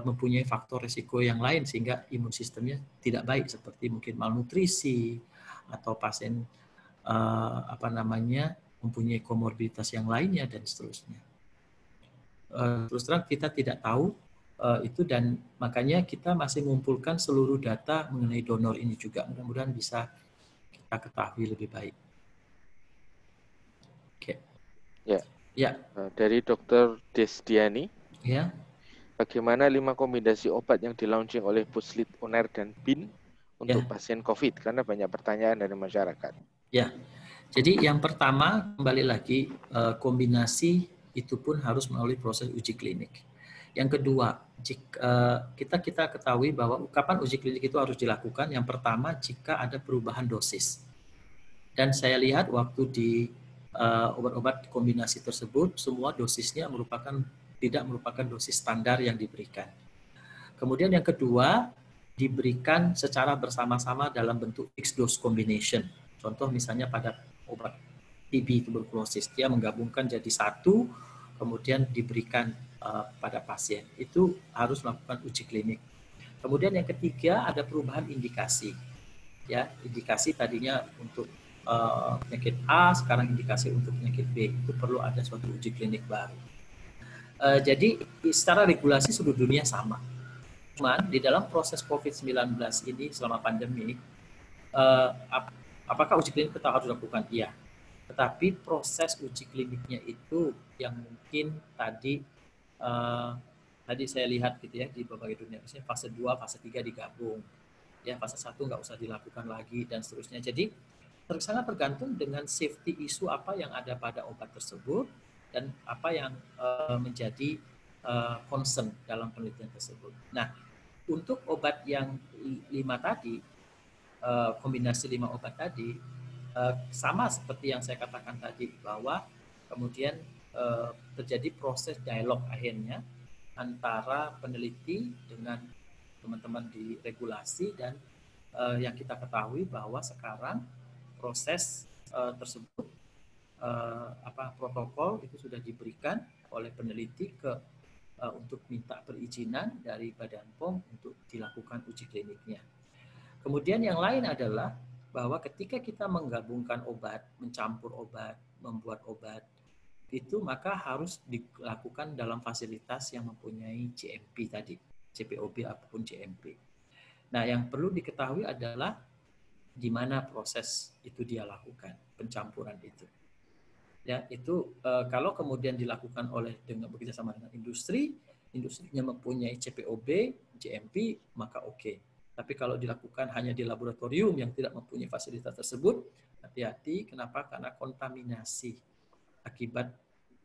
mempunyai faktor risiko yang lain sehingga imun sistemnya tidak baik seperti mungkin malnutrisi atau pasien mempunyai komorbiditas yang lainnya dan seterusnya. Terus terang kita tidak tahu itu dan makanya kita masih mengumpulkan seluruh data mengenai donor ini juga. Mudah-mudahan bisa kita ketahui lebih baik. Oke. Ya. Dari Dr. Desdiani. Ya. Bagaimana 5 kombinasi obat yang di-launching oleh Puslit, UNER, dan BIN untuk pasien COVID? Karena banyak pertanyaan dari masyarakat. Ya, jadi yang pertama kembali lagi kombinasi itu pun harus melalui proses uji klinik. Yang kedua, kita ketahui bahwa kapan uji klinik itu harus dilakukan. Yang pertama, jika ada perubahan dosis. Dan saya lihat waktu di obat-obat kombinasi tersebut, semua dosisnya tidak merupakan dosis standar yang diberikan. Kemudian yang kedua, diberikan secara bersama-sama dalam bentuk fixed dose combination. Contoh misalnya pada obat TB tuberkulosis, dia menggabungkan jadi satu, kemudian diberikan pada pasien. Itu harus melakukan uji klinik. Kemudian yang ketiga, ada perubahan indikasi. Ya, indikasi tadinya untuk penyakit A, sekarang indikasi untuk penyakit B. Itu perlu ada suatu uji klinik baru. Jadi secara regulasi seluruh dunia sama. Cuman di dalam proses COVID-19 ini selama pandemi, apakah uji klinik tetap harus dilakukan? Iya. Tetapi proses uji kliniknya itu yang mungkin tadi saya lihat gitu ya di berbagai dunia, misalnya fase 2, fase 3 digabung. Ya, fase 1 nggak usah dilakukan lagi dan seterusnya. Jadi sangat tergantung dengan safety issue apa yang ada pada obat tersebut dan apa yang menjadi concern dalam penelitian tersebut. Nah, untuk obat yang 5 tadi, kombinasi 5 obat tadi, sama seperti yang saya katakan tadi, bahwa kemudian terjadi proses dialog akhirnya antara peneliti dengan teman-teman di regulasi dan yang kita ketahui bahwa sekarang proses tersebut protokol itu sudah diberikan oleh peneliti untuk minta perizinan dari Badan POM untuk dilakukan uji kliniknya. Kemudian yang lain adalah bahwa ketika kita menggabungkan obat, mencampur obat, membuat obat, itu maka harus dilakukan dalam fasilitas yang mempunyai GMP tadi, CPOB ataupun GMP. Nah, yang perlu diketahui adalah di mana proses itu dia lakukan, pencampuran itu. Ya, itu kalau kemudian dilakukan dengan bekerjasama dengan industrinya mempunyai CPOB, GMP, maka oke. Tapi kalau dilakukan hanya di laboratorium yang tidak mempunyai fasilitas tersebut, hati-hati. Kenapa? Karena kontaminasi akibat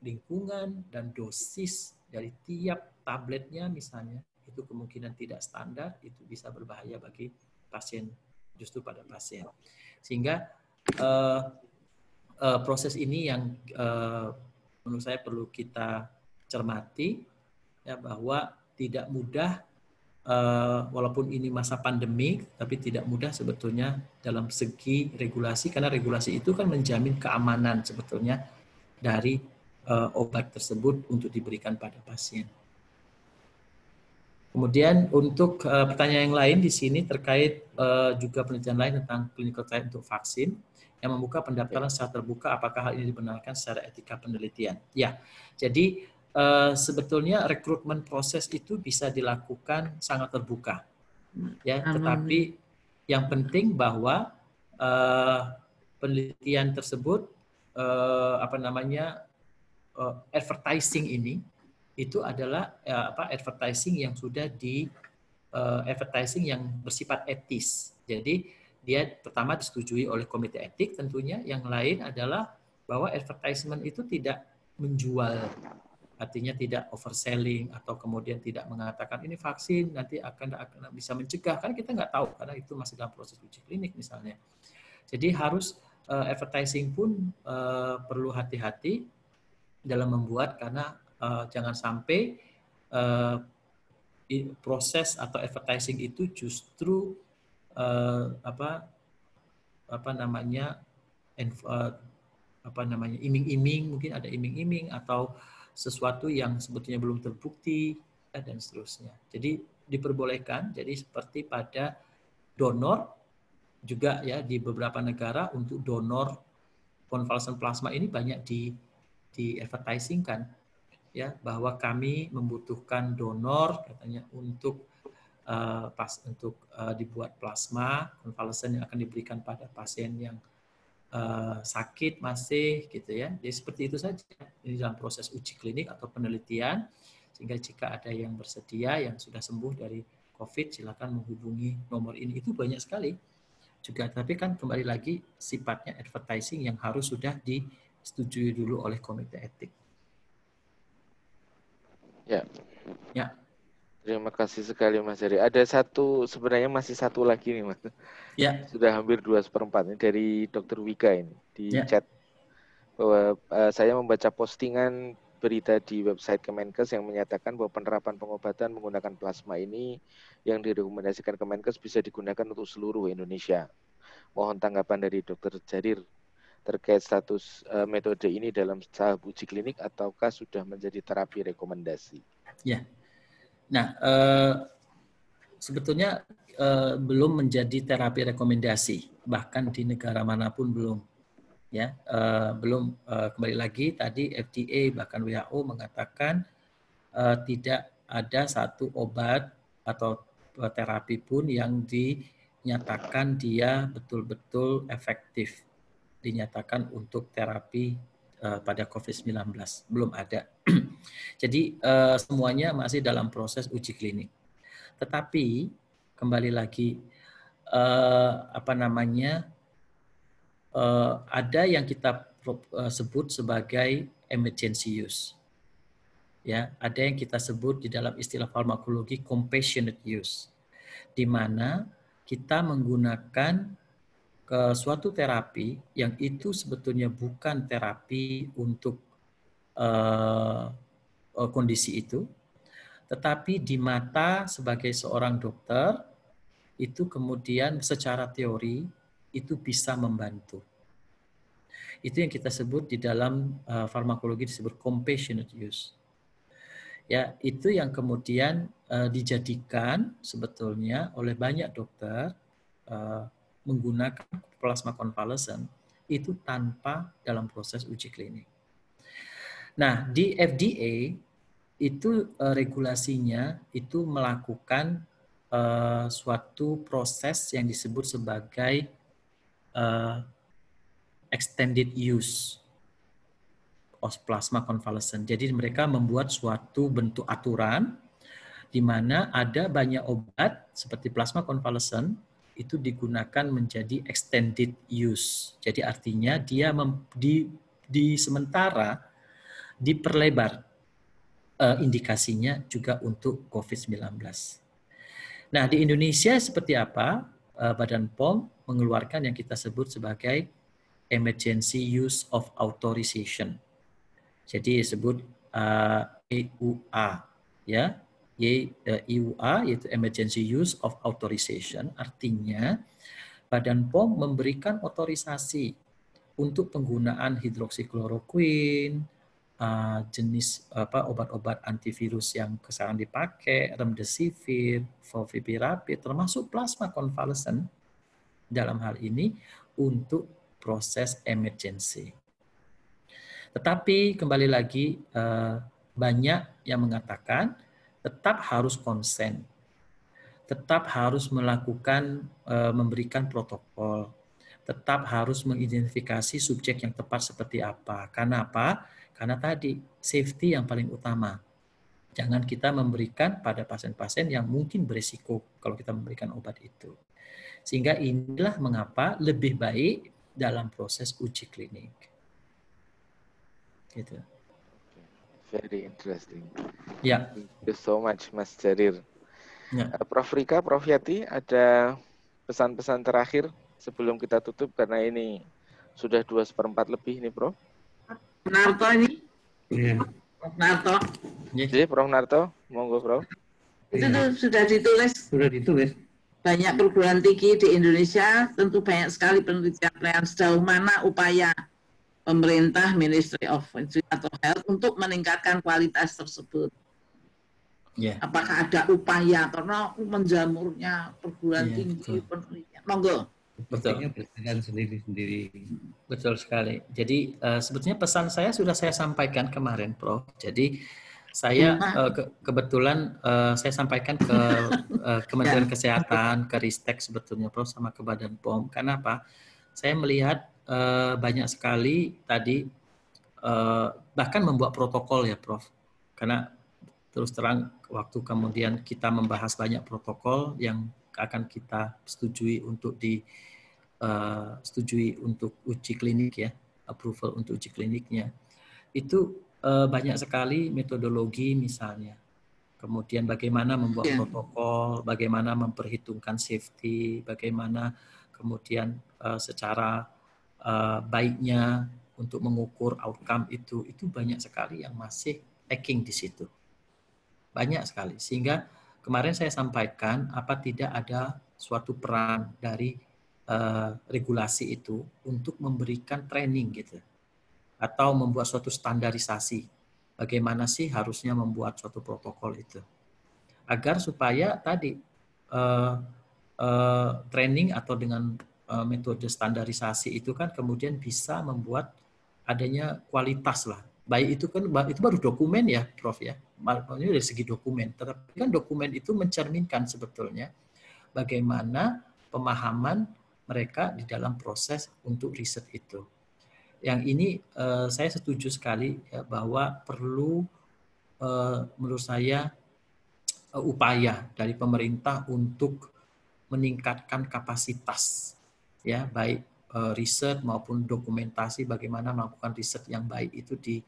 lingkungan dan dosis dari tiap tabletnya misalnya, itu kemungkinan tidak standar, itu bisa berbahaya bagi pasien, justru pada pasien. Sehingga proses ini yang menurut saya perlu kita cermati, ya, bahwa tidak mudah, walaupun ini masa pandemi, tapi tidak mudah sebetulnya dalam segi regulasi, karena regulasi itu kan menjamin keamanan sebetulnya dari obat tersebut untuk diberikan pada pasien. Kemudian untuk pertanyaan yang lain di sini terkait juga penelitian lain tentang clinical trial untuk vaksin yang membuka pendaftaran secara terbuka, apakah hal ini dibenarkan secara etika penelitian? Ya, jadi sebetulnya rekrutmen proses itu bisa dilakukan sangat terbuka, ya. Tetapi yang penting bahwa penelitian tersebut advertising ini itu adalah advertising yang sudah advertising yang bersifat etis. Jadi dia pertama disetujui oleh komite etik tentunya. Yang lain adalah bahwa advertisement itu tidak menjual, artinya tidak overselling atau kemudian tidak mengatakan ini vaksin nanti akan bisa mencegah, kan kita nggak tahu karena itu masih dalam proses uji klinik misalnya. Jadi harus advertising pun perlu hati-hati dalam membuat, karena jangan sampai proses atau advertising itu justru iming-iming, mungkin ada iming-iming atau sesuatu yang sebetulnya belum terbukti dan seterusnya. Jadi diperbolehkan, jadi seperti pada donor juga ya, di beberapa negara untuk donor konvalesen plasma ini banyak di advertising-kan ya, bahwa kami membutuhkan donor katanya untuk dibuat plasma konvalesen yang akan diberikan pada pasien yang sakit masih gitu ya. Jadi seperti itu saja ini dalam proses uji klinik atau penelitian, sehingga jika ada yang bersedia yang sudah sembuh dari COVID silakan menghubungi nomor ini. Itu banyak sekali juga, tapi kan kembali lagi sifatnya advertising yang harus sudah disetujui dulu oleh komite etik. Ya. Ya. Terima kasih sekali Mas Heri. Ada sebenarnya masih satu lagi nih Mas. Ya. Sudah hampir 2/4 ini dari Dr. Wika ini di chat bahwa saya membaca postingan berita di website Kemenkes yang menyatakan bahwa penerapan pengobatan menggunakan plasma ini yang direkomendasikan Kemenkes bisa digunakan untuk seluruh Indonesia. Mohon tanggapan dari Dr. Jarir terkait status metode ini dalam tahap uji klinik ataukah sudah menjadi terapi rekomendasi? Ya. Nah, sebetulnya belum menjadi terapi rekomendasi, bahkan di negara manapun belum. Ya, belum. Kembali lagi tadi FDA bahkan WHO mengatakan tidak ada satu obat atau terapi pun yang dinyatakan dia betul-betul efektif, dinyatakan untuk terapi pada COVID-19. Belum ada. Jadi semuanya masih dalam proses uji klinik. Tetapi kembali lagi ada yang kita sebut sebagai emergency use. Ya, ada yang kita sebut di dalam istilah farmakologi compassionate use, di mana kita menggunakan suatu terapi yang itu sebetulnya bukan terapi untuk kondisi itu, tetapi di mata sebagai seorang dokter itu kemudian secara teori itu bisa membantu. Itu yang kita sebut di dalam farmakologi disebut compassionate use. Ya, itu yang kemudian dijadikan sebetulnya oleh banyak dokter menggunakan plasma konvalesen itu tanpa dalam proses uji klinik. Nah, di FDA itu regulasinya itu melakukan suatu proses yang disebut sebagai extended use of plasma convalescent. Jadi mereka membuat suatu bentuk aturan di mana ada banyak obat seperti plasma convalescent itu digunakan menjadi extended use. Jadi artinya dia sementara diperlebar indikasinya juga untuk COVID-19. Nah, di Indonesia seperti apa? Badan POM mengeluarkan yang kita sebut sebagai Emergency Use of Authorization. Jadi disebut EUA, ya. EUA yaitu Emergency Use of Authorization, artinya Badan POM memberikan otorisasi untuk penggunaan hidroksikloroquine, jenis obat-obat antivirus yang sekarang dipakai, remdesivir, favipiravir, termasuk plasma konvalesen dalam hal ini untuk proses emergency. Tetapi kembali lagi banyak yang mengatakan tetap harus konsen, tetap harus melakukan memberikan protokol tetap harus mengidentifikasi subjek yang tepat seperti apa. Karena apa? Karena tadi safety yang paling utama. Jangan kita memberikan pada pasien-pasien yang mungkin berisiko kalau kita memberikan obat itu. Sehingga inilah mengapa lebih baik dalam proses uji klinik. Gitu. Very interesting. Ya. Thank you so much, Mas Jarir. Ya. Prof Rika, Prof Yati, ada pesan-pesan terakhir sebelum kita tutup karena ini sudah 2/4 lebih nih, Prof. Narto ini. Iya. Prof Narto. Jadi, Prof Narto, monggo, Prof. Itu tuh sudah ditulis. Sudah ditulis. Banyak perguruan tinggi di Indonesia, tentu banyak sekali penelitian sejauh mana upaya pemerintah, Ministry of atau Health untuk meningkatkan kualitas tersebut. Yeah. Apakah ada upaya karena menjamurnya perguruan tinggi penelitian? Monggo. Betul. Berjalan sendiri-sendiri. Betul sekali. Jadi sebetulnya pesan saya sudah saya sampaikan kemarin, Prof. Jadi saya kebetulan saya sampaikan ke Kementerian Kesehatan, ke Ristek sebetulnya, Prof, sama ke Badan POM. Karena apa? Saya melihat banyak sekali tadi bahkan membuat protokol ya, Prof. Karena terus terang waktu kemudian kita membahas banyak protokol yang akan kita setujui untuk setujui untuk uji klinik ya, approval untuk uji kliniknya. Itu banyak sekali metodologi misalnya. Kemudian bagaimana membuat protokol, bagaimana memperhitungkan safety, bagaimana kemudian secara baiknya untuk mengukur outcome itu banyak sekali yang masih lacking di situ. Banyak sekali. Sehingga kemarin saya sampaikan apa tidak ada suatu peran dari regulasi itu untuk memberikan training gitu. Atau membuat suatu standarisasi. Bagaimana sih harusnya membuat suatu protokol itu. Agar supaya tadi training atau dengan metode standarisasi itu kan kemudian bisa membuat adanya kualitas lah. Baik itu kan itu baru dokumen ya, Prof ya. Ini dari segi dokumen. Tetapi kan dokumen itu mencerminkan sebetulnya bagaimana pemahaman mereka di dalam proses untuk riset itu. Yang ini saya setuju sekali ya, bahwa perlu menurut saya upaya dari pemerintah untuk meningkatkan kapasitas ya, baik riset maupun dokumentasi bagaimana melakukan riset yang baik itu di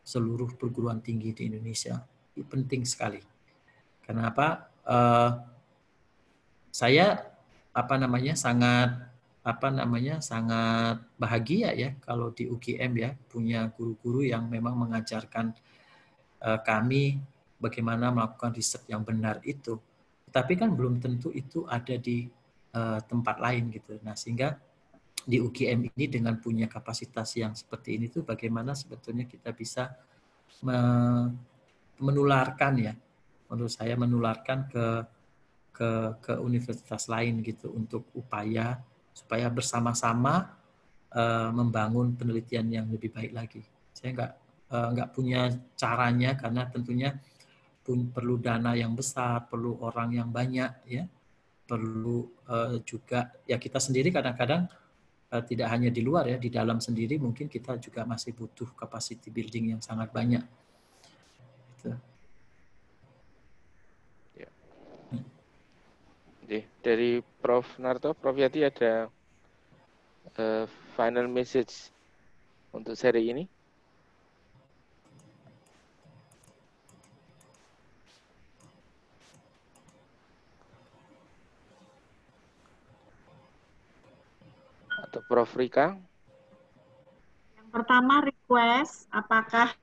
seluruh perguruan tinggi di Indonesia. Ini penting sekali. Kenapa? Saya sangat bahagia ya kalau di UGM ya punya guru-guru yang memang mengajarkan kami bagaimana melakukan riset yang benar itu. Tapi kan belum tentu itu ada di tempat lain gitu. Nah, sehingga di UGM ini dengan punya kapasitas yang seperti ini tuh bagaimana sebetulnya kita bisa menularkan ya. Menurut saya menularkan ke universitas lain gitu untuk upaya supaya bersama-sama membangun penelitian yang lebih baik lagi. Saya nggak punya caranya karena tentunya perlu dana yang besar, perlu orang yang banyak ya, perlu juga ya kita sendiri kadang-kadang tidak hanya di luar ya, di dalam sendiri mungkin kita juga masih butuh capacity building yang sangat banyak. Gitu. Ya. Dari Prof Narto, Prof Yati ada final message untuk seri ini? Atau Prof Rika? Yang pertama request, apakah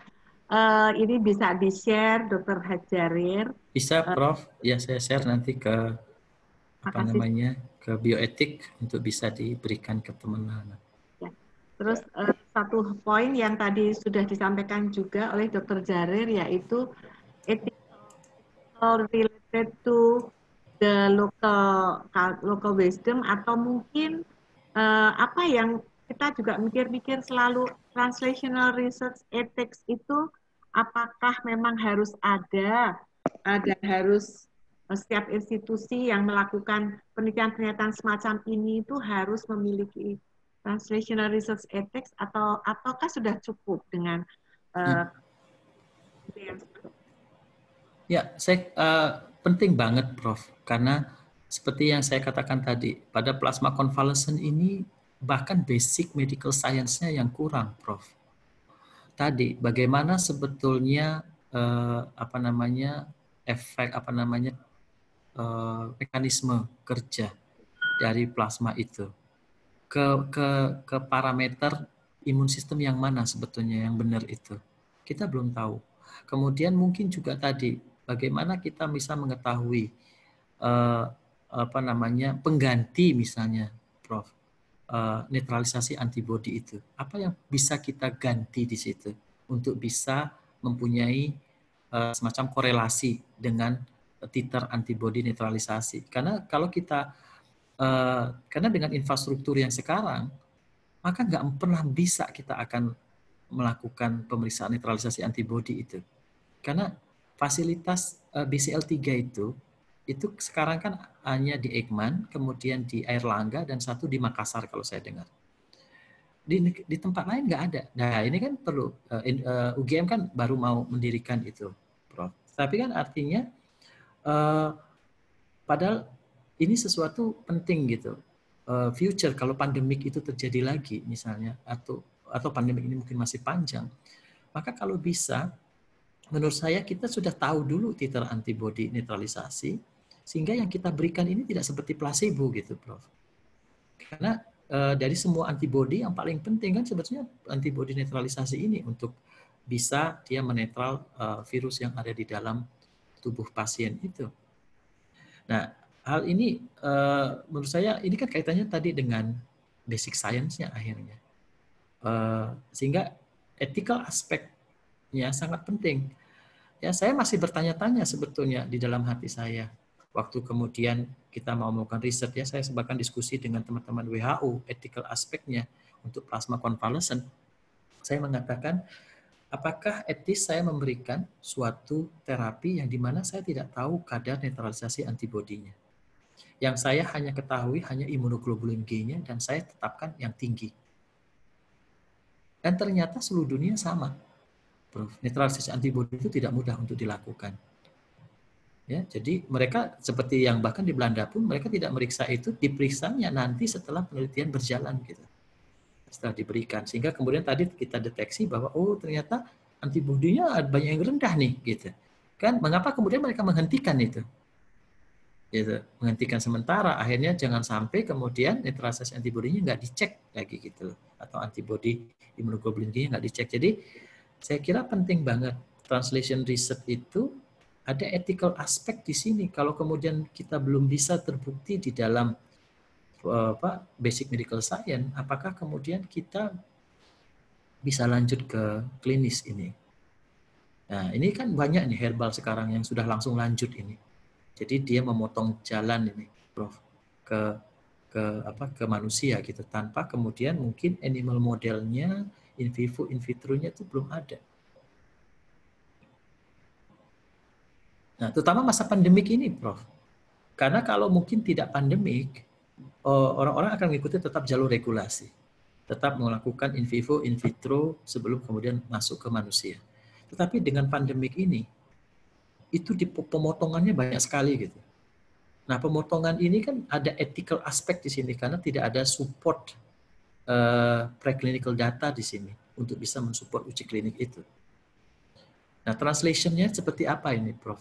ini bisa di-share Dr. Jarir? Bisa, Prof. Ya, saya share nanti ke ke bioetik untuk bisa diberikan ke teman-teman. Ya. Terus satu poin yang tadi sudah disampaikan juga oleh Dr. Jarir yaitu ethical related to the local wisdom atau mungkin apa yang kita juga mikir-mikir selalu translational research ethics itu apakah memang harus ada harus setiap institusi yang melakukan penelitian-penelitian semacam ini itu harus memiliki translational research ethics ataukah sudah cukup dengan ya, penting banget, Prof. Karena seperti yang saya katakan tadi, pada plasma convalescent ini bahkan basic medical science-nya yang kurang, Prof. Tadi, bagaimana sebetulnya efek mekanisme kerja dari plasma itu ke parameter imun sistem yang mana sebetulnya yang benar itu kita belum tahu. Kemudian mungkin juga tadi bagaimana kita bisa mengetahui pengganti misalnya, Prof, netralisasi antibodi itu apa yang bisa kita ganti di situ untuk bisa mempunyai semacam korelasi dengan titer antibodi netralisasi. Karena kalau kita karena dengan infrastruktur yang sekarang, maka nggak pernah bisa kita akan melakukan pemeriksaan netralisasi antibodi itu. Karena fasilitas BCL3 itu sekarang kan hanya di Eijkman, kemudian di Airlangga, dan satu di Makassar kalau saya dengar. Di tempat lain nggak ada. Nah ini kan perlu, UGM kan baru mau mendirikan itu, Prof. Tapi kan artinya, padahal ini sesuatu penting gitu. Future kalau pandemik itu terjadi lagi misalnya atau pandemik ini mungkin masih panjang, maka kalau bisa menurut saya kita sudah tahu dulu titer antibodi netralisasi sehingga yang kita berikan ini tidak seperti placebo gitu, Prof. Karena dari semua antibodi yang paling penting kan sebetulnya antibodi netralisasi ini untuk bisa dia menetral virus yang ada di dalam tubuh pasien itu. Nah, hal ini menurut saya ini kan kaitannya tadi dengan basic science-nya akhirnya. Sehingga ethical aspeknya sangat penting. Ya, saya masih bertanya-tanya sebetulnya di dalam hati saya. Waktu kemudian kita mau melakukan riset, ya saya bahkan diskusi dengan teman-teman WHO, ethical aspeknya untuk plasma convalescent. Saya mengatakan, apakah etis saya memberikan suatu terapi yang dimana saya tidak tahu kadar netralisasi antibodinya. Yang saya hanya ketahui hanya imunoglobulin G-nya dan saya tetapkan yang tinggi. Dan ternyata seluruh dunia sama. Netralisasi antibodi itu tidak mudah untuk dilakukan. Ya, jadi mereka seperti yang bahkan di Belanda pun mereka tidak meriksa itu, diperiksanya nanti setelah penelitian berjalan gitu. Setelah diberikan, sehingga kemudian tadi kita deteksi bahwa oh ternyata antibodinya banyak yang rendah nih gitu. Kan mengapa kemudian mereka menghentikan itu? Gitu, menghentikan sementara, akhirnya jangan sampai kemudian netralisasi antibodinya nggak dicek lagi gitu, atau antibodi imunoglobulin G-nya nggak dicek. Jadi saya kira penting banget translation research itu ada ethical aspek di sini. Kalau kemudian kita belum bisa terbukti di dalam basic medical science, apakah kemudian kita bisa lanjut ke klinis ini? Nah, ini kan banyak nih herbal sekarang yang sudah langsung lanjut ini. Jadi dia memotong jalan ini, Prof, ke manusia gitu, tanpa kemudian mungkin animal modelnya, in vivo, in vitro-nya itu belum ada. Nah, terutama masa pandemik ini, Prof. Karena kalau mungkin tidak pandemik, orang-orang akan mengikuti tetap jalur regulasi. Tetap melakukan in vivo, in vitro sebelum kemudian masuk ke manusia. Tetapi dengan pandemik ini, itu pemotongannya banyak sekali gitu. Nah, pemotongan ini kan ada ethical aspek di sini karena tidak ada support preclinical data di sini untuk bisa mensupport uji klinik itu. Nah, translation-nya seperti apa ini, Prof?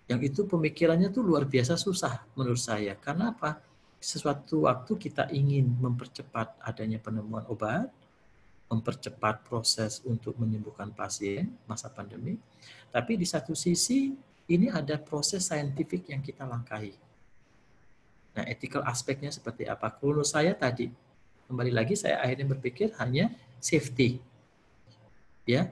Yang itu pemikirannya tuh luar biasa susah menurut saya. Karena apa? Sesuatu waktu kita ingin mempercepat adanya penemuan obat, mempercepat proses untuk menyembuhkan pasien masa pandemi, tapi di satu sisi ini ada proses saintifik yang kita langkahi. Nah, ethical aspeknya seperti apa? Kalau saya tadi, kembali lagi saya akhirnya berpikir hanya safety. Ya,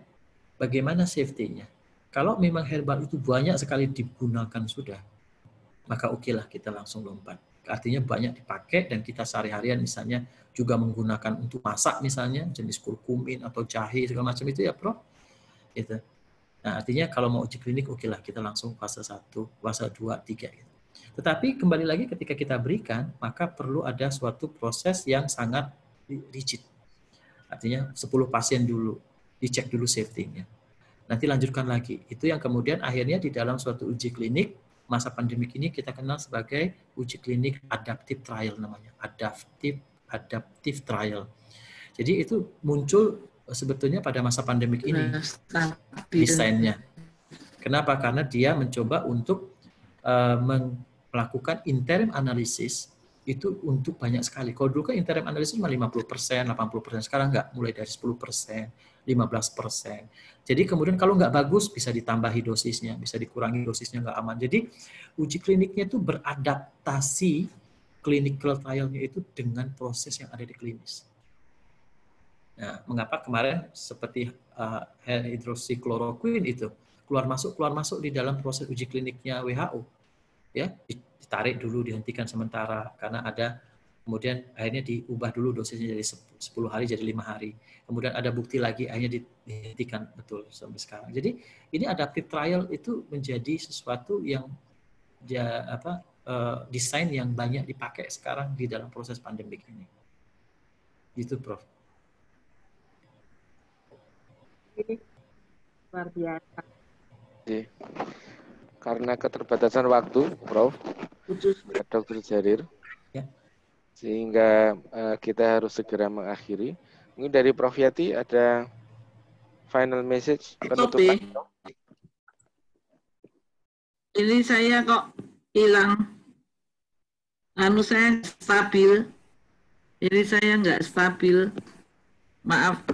bagaimana safety-nya? Kalau memang herbal itu banyak sekali digunakan sudah, maka okelah kita langsung lompat. Artinya banyak dipakai dan kita sehari-harian misalnya juga menggunakan untuk masak misalnya jenis kurkumin atau jahe segala macam itu ya, Prof. Gitu. Nah, artinya kalau mau uji klinik okelah kita langsung fase 1, fase 2, 3 gitu. Tetapi kembali lagi ketika kita berikan, maka perlu ada suatu proses yang sangat rigid. Artinya 10 pasien dulu, dicek dulu safety-nya. Nanti lanjutkan lagi. Itu yang kemudian akhirnya di dalam suatu uji klinik, masa pandemik ini kita kenal sebagai uji klinik adaptive trial namanya. Adaptive trial. Jadi itu muncul sebetulnya pada masa pandemik ini desainnya. Kenapa? Karena dia mencoba untuk melakukan interim analisis itu untuk banyak sekali. Kalau dulu kan interim analisis cuma 50%, 80%. Sekarang nggak, mulai dari 10%, 15%. Jadi kemudian kalau nggak bagus bisa ditambahi dosisnya, bisa dikurangi dosisnya nggak aman. Jadi uji kliniknya itu beradaptasi clinical trial-nya itu dengan proses yang ada di klinis. Nah, mengapa kemarin seperti hydroxychloroquine itu keluar masuk di dalam proses uji kliniknya WHO, ya ditarik dulu, dihentikan sementara karena ada, kemudian akhirnya diubah dulu dosisnya dari 10 hari jadi 5 hari, kemudian ada bukti lagi akhirnya dihentikan betul sampai sekarang. Jadi ini adaptive trial itu menjadi sesuatu yang desain yang banyak dipakai sekarang di dalam proses pandemik ini. Gitu, Prof. Luar biasa. Karena keterbatasan waktu, Prof, Dr. Jarir, ya. Sehingga kita harus segera mengakhiri. Mungkin dari Prof Yati ada final message penutupan. Ini saya kok hilang, saya stabil, jadi saya nggak stabil, maaf.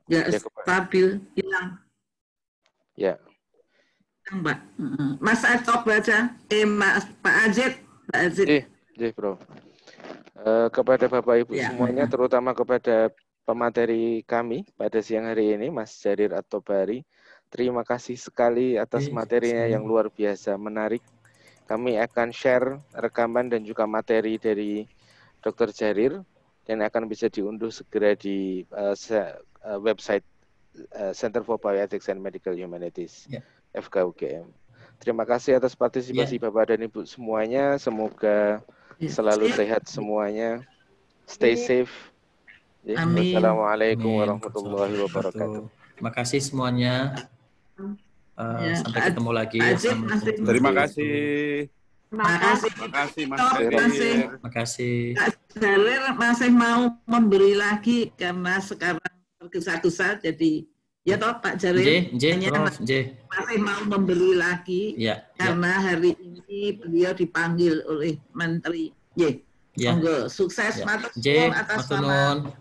Nggak stabil, hilang. Ya. Mbak, Mas Atok baca, Pak Azid, Pak Azid. Bro. Kepada Bapak Ibu semuanya, terutama kepada pemateri kami pada siang hari ini, Mas Jarir At-Tobari, terima kasih sekali atas materinya yang luar biasa menarik. Kami akan share rekaman dan juga materi dari Dr. Jarir dan akan bisa diunduh segera di website Center for Bioethics and Medical Humanities, FKUGM. Terima kasih atas partisipasi Bapak dan Ibu semuanya. Semoga selalu sehat semuanya. Stay safe. Amin. Wassalamualaikum warahmatullahi wabarakatuh. Terima kasih semuanya. Sampai ketemu lagi. Terima kasih. Terima kasih. Terima kasih. Jarir masih mau memberi lagi karena sekarang tergesa-gesa, jadi ya toh Pak Jarir masih mau memberi lagi karena hari ini beliau dipanggil oleh Menteri. Monggo sukses matur nuwun atas nama.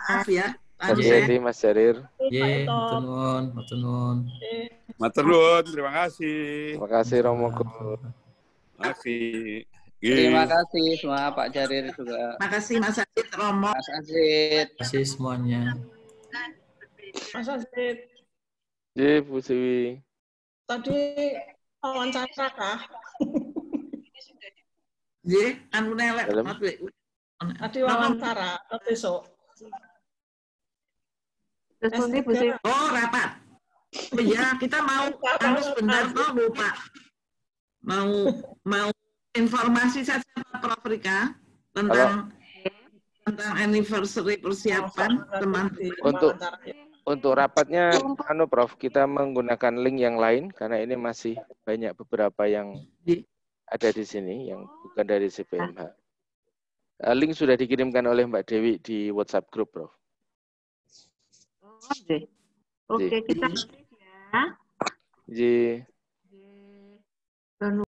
Maaf ya. Hati-hati Mas Jarir. Matur nuwun. Matur nuwun, terima kasih. Terima kasih Romo. Terima kasih. Terima kasih semua Pak Jarir juga. Terima kasih Mas Azid, Romo. Mas Azid. Terima kasih semuanya. Mas Azid. Bu Siwi. Tadi wawancara kah? Anu nelek. Tadi wawancara atau besok? Oh, rapat. Ya, kita mau sebentar kok, Bu Pak. Mau informasi saja Prof Rika tentang anniversary persiapan teman-teman. Untuk rapatnya, Prof, kita menggunakan link yang lain karena ini masih banyak beberapa yang ada di sini yang bukan dari CPMH. Link sudah dikirimkan oleh Mbak Dewi di WhatsApp group, Prof. Oke, kita ya.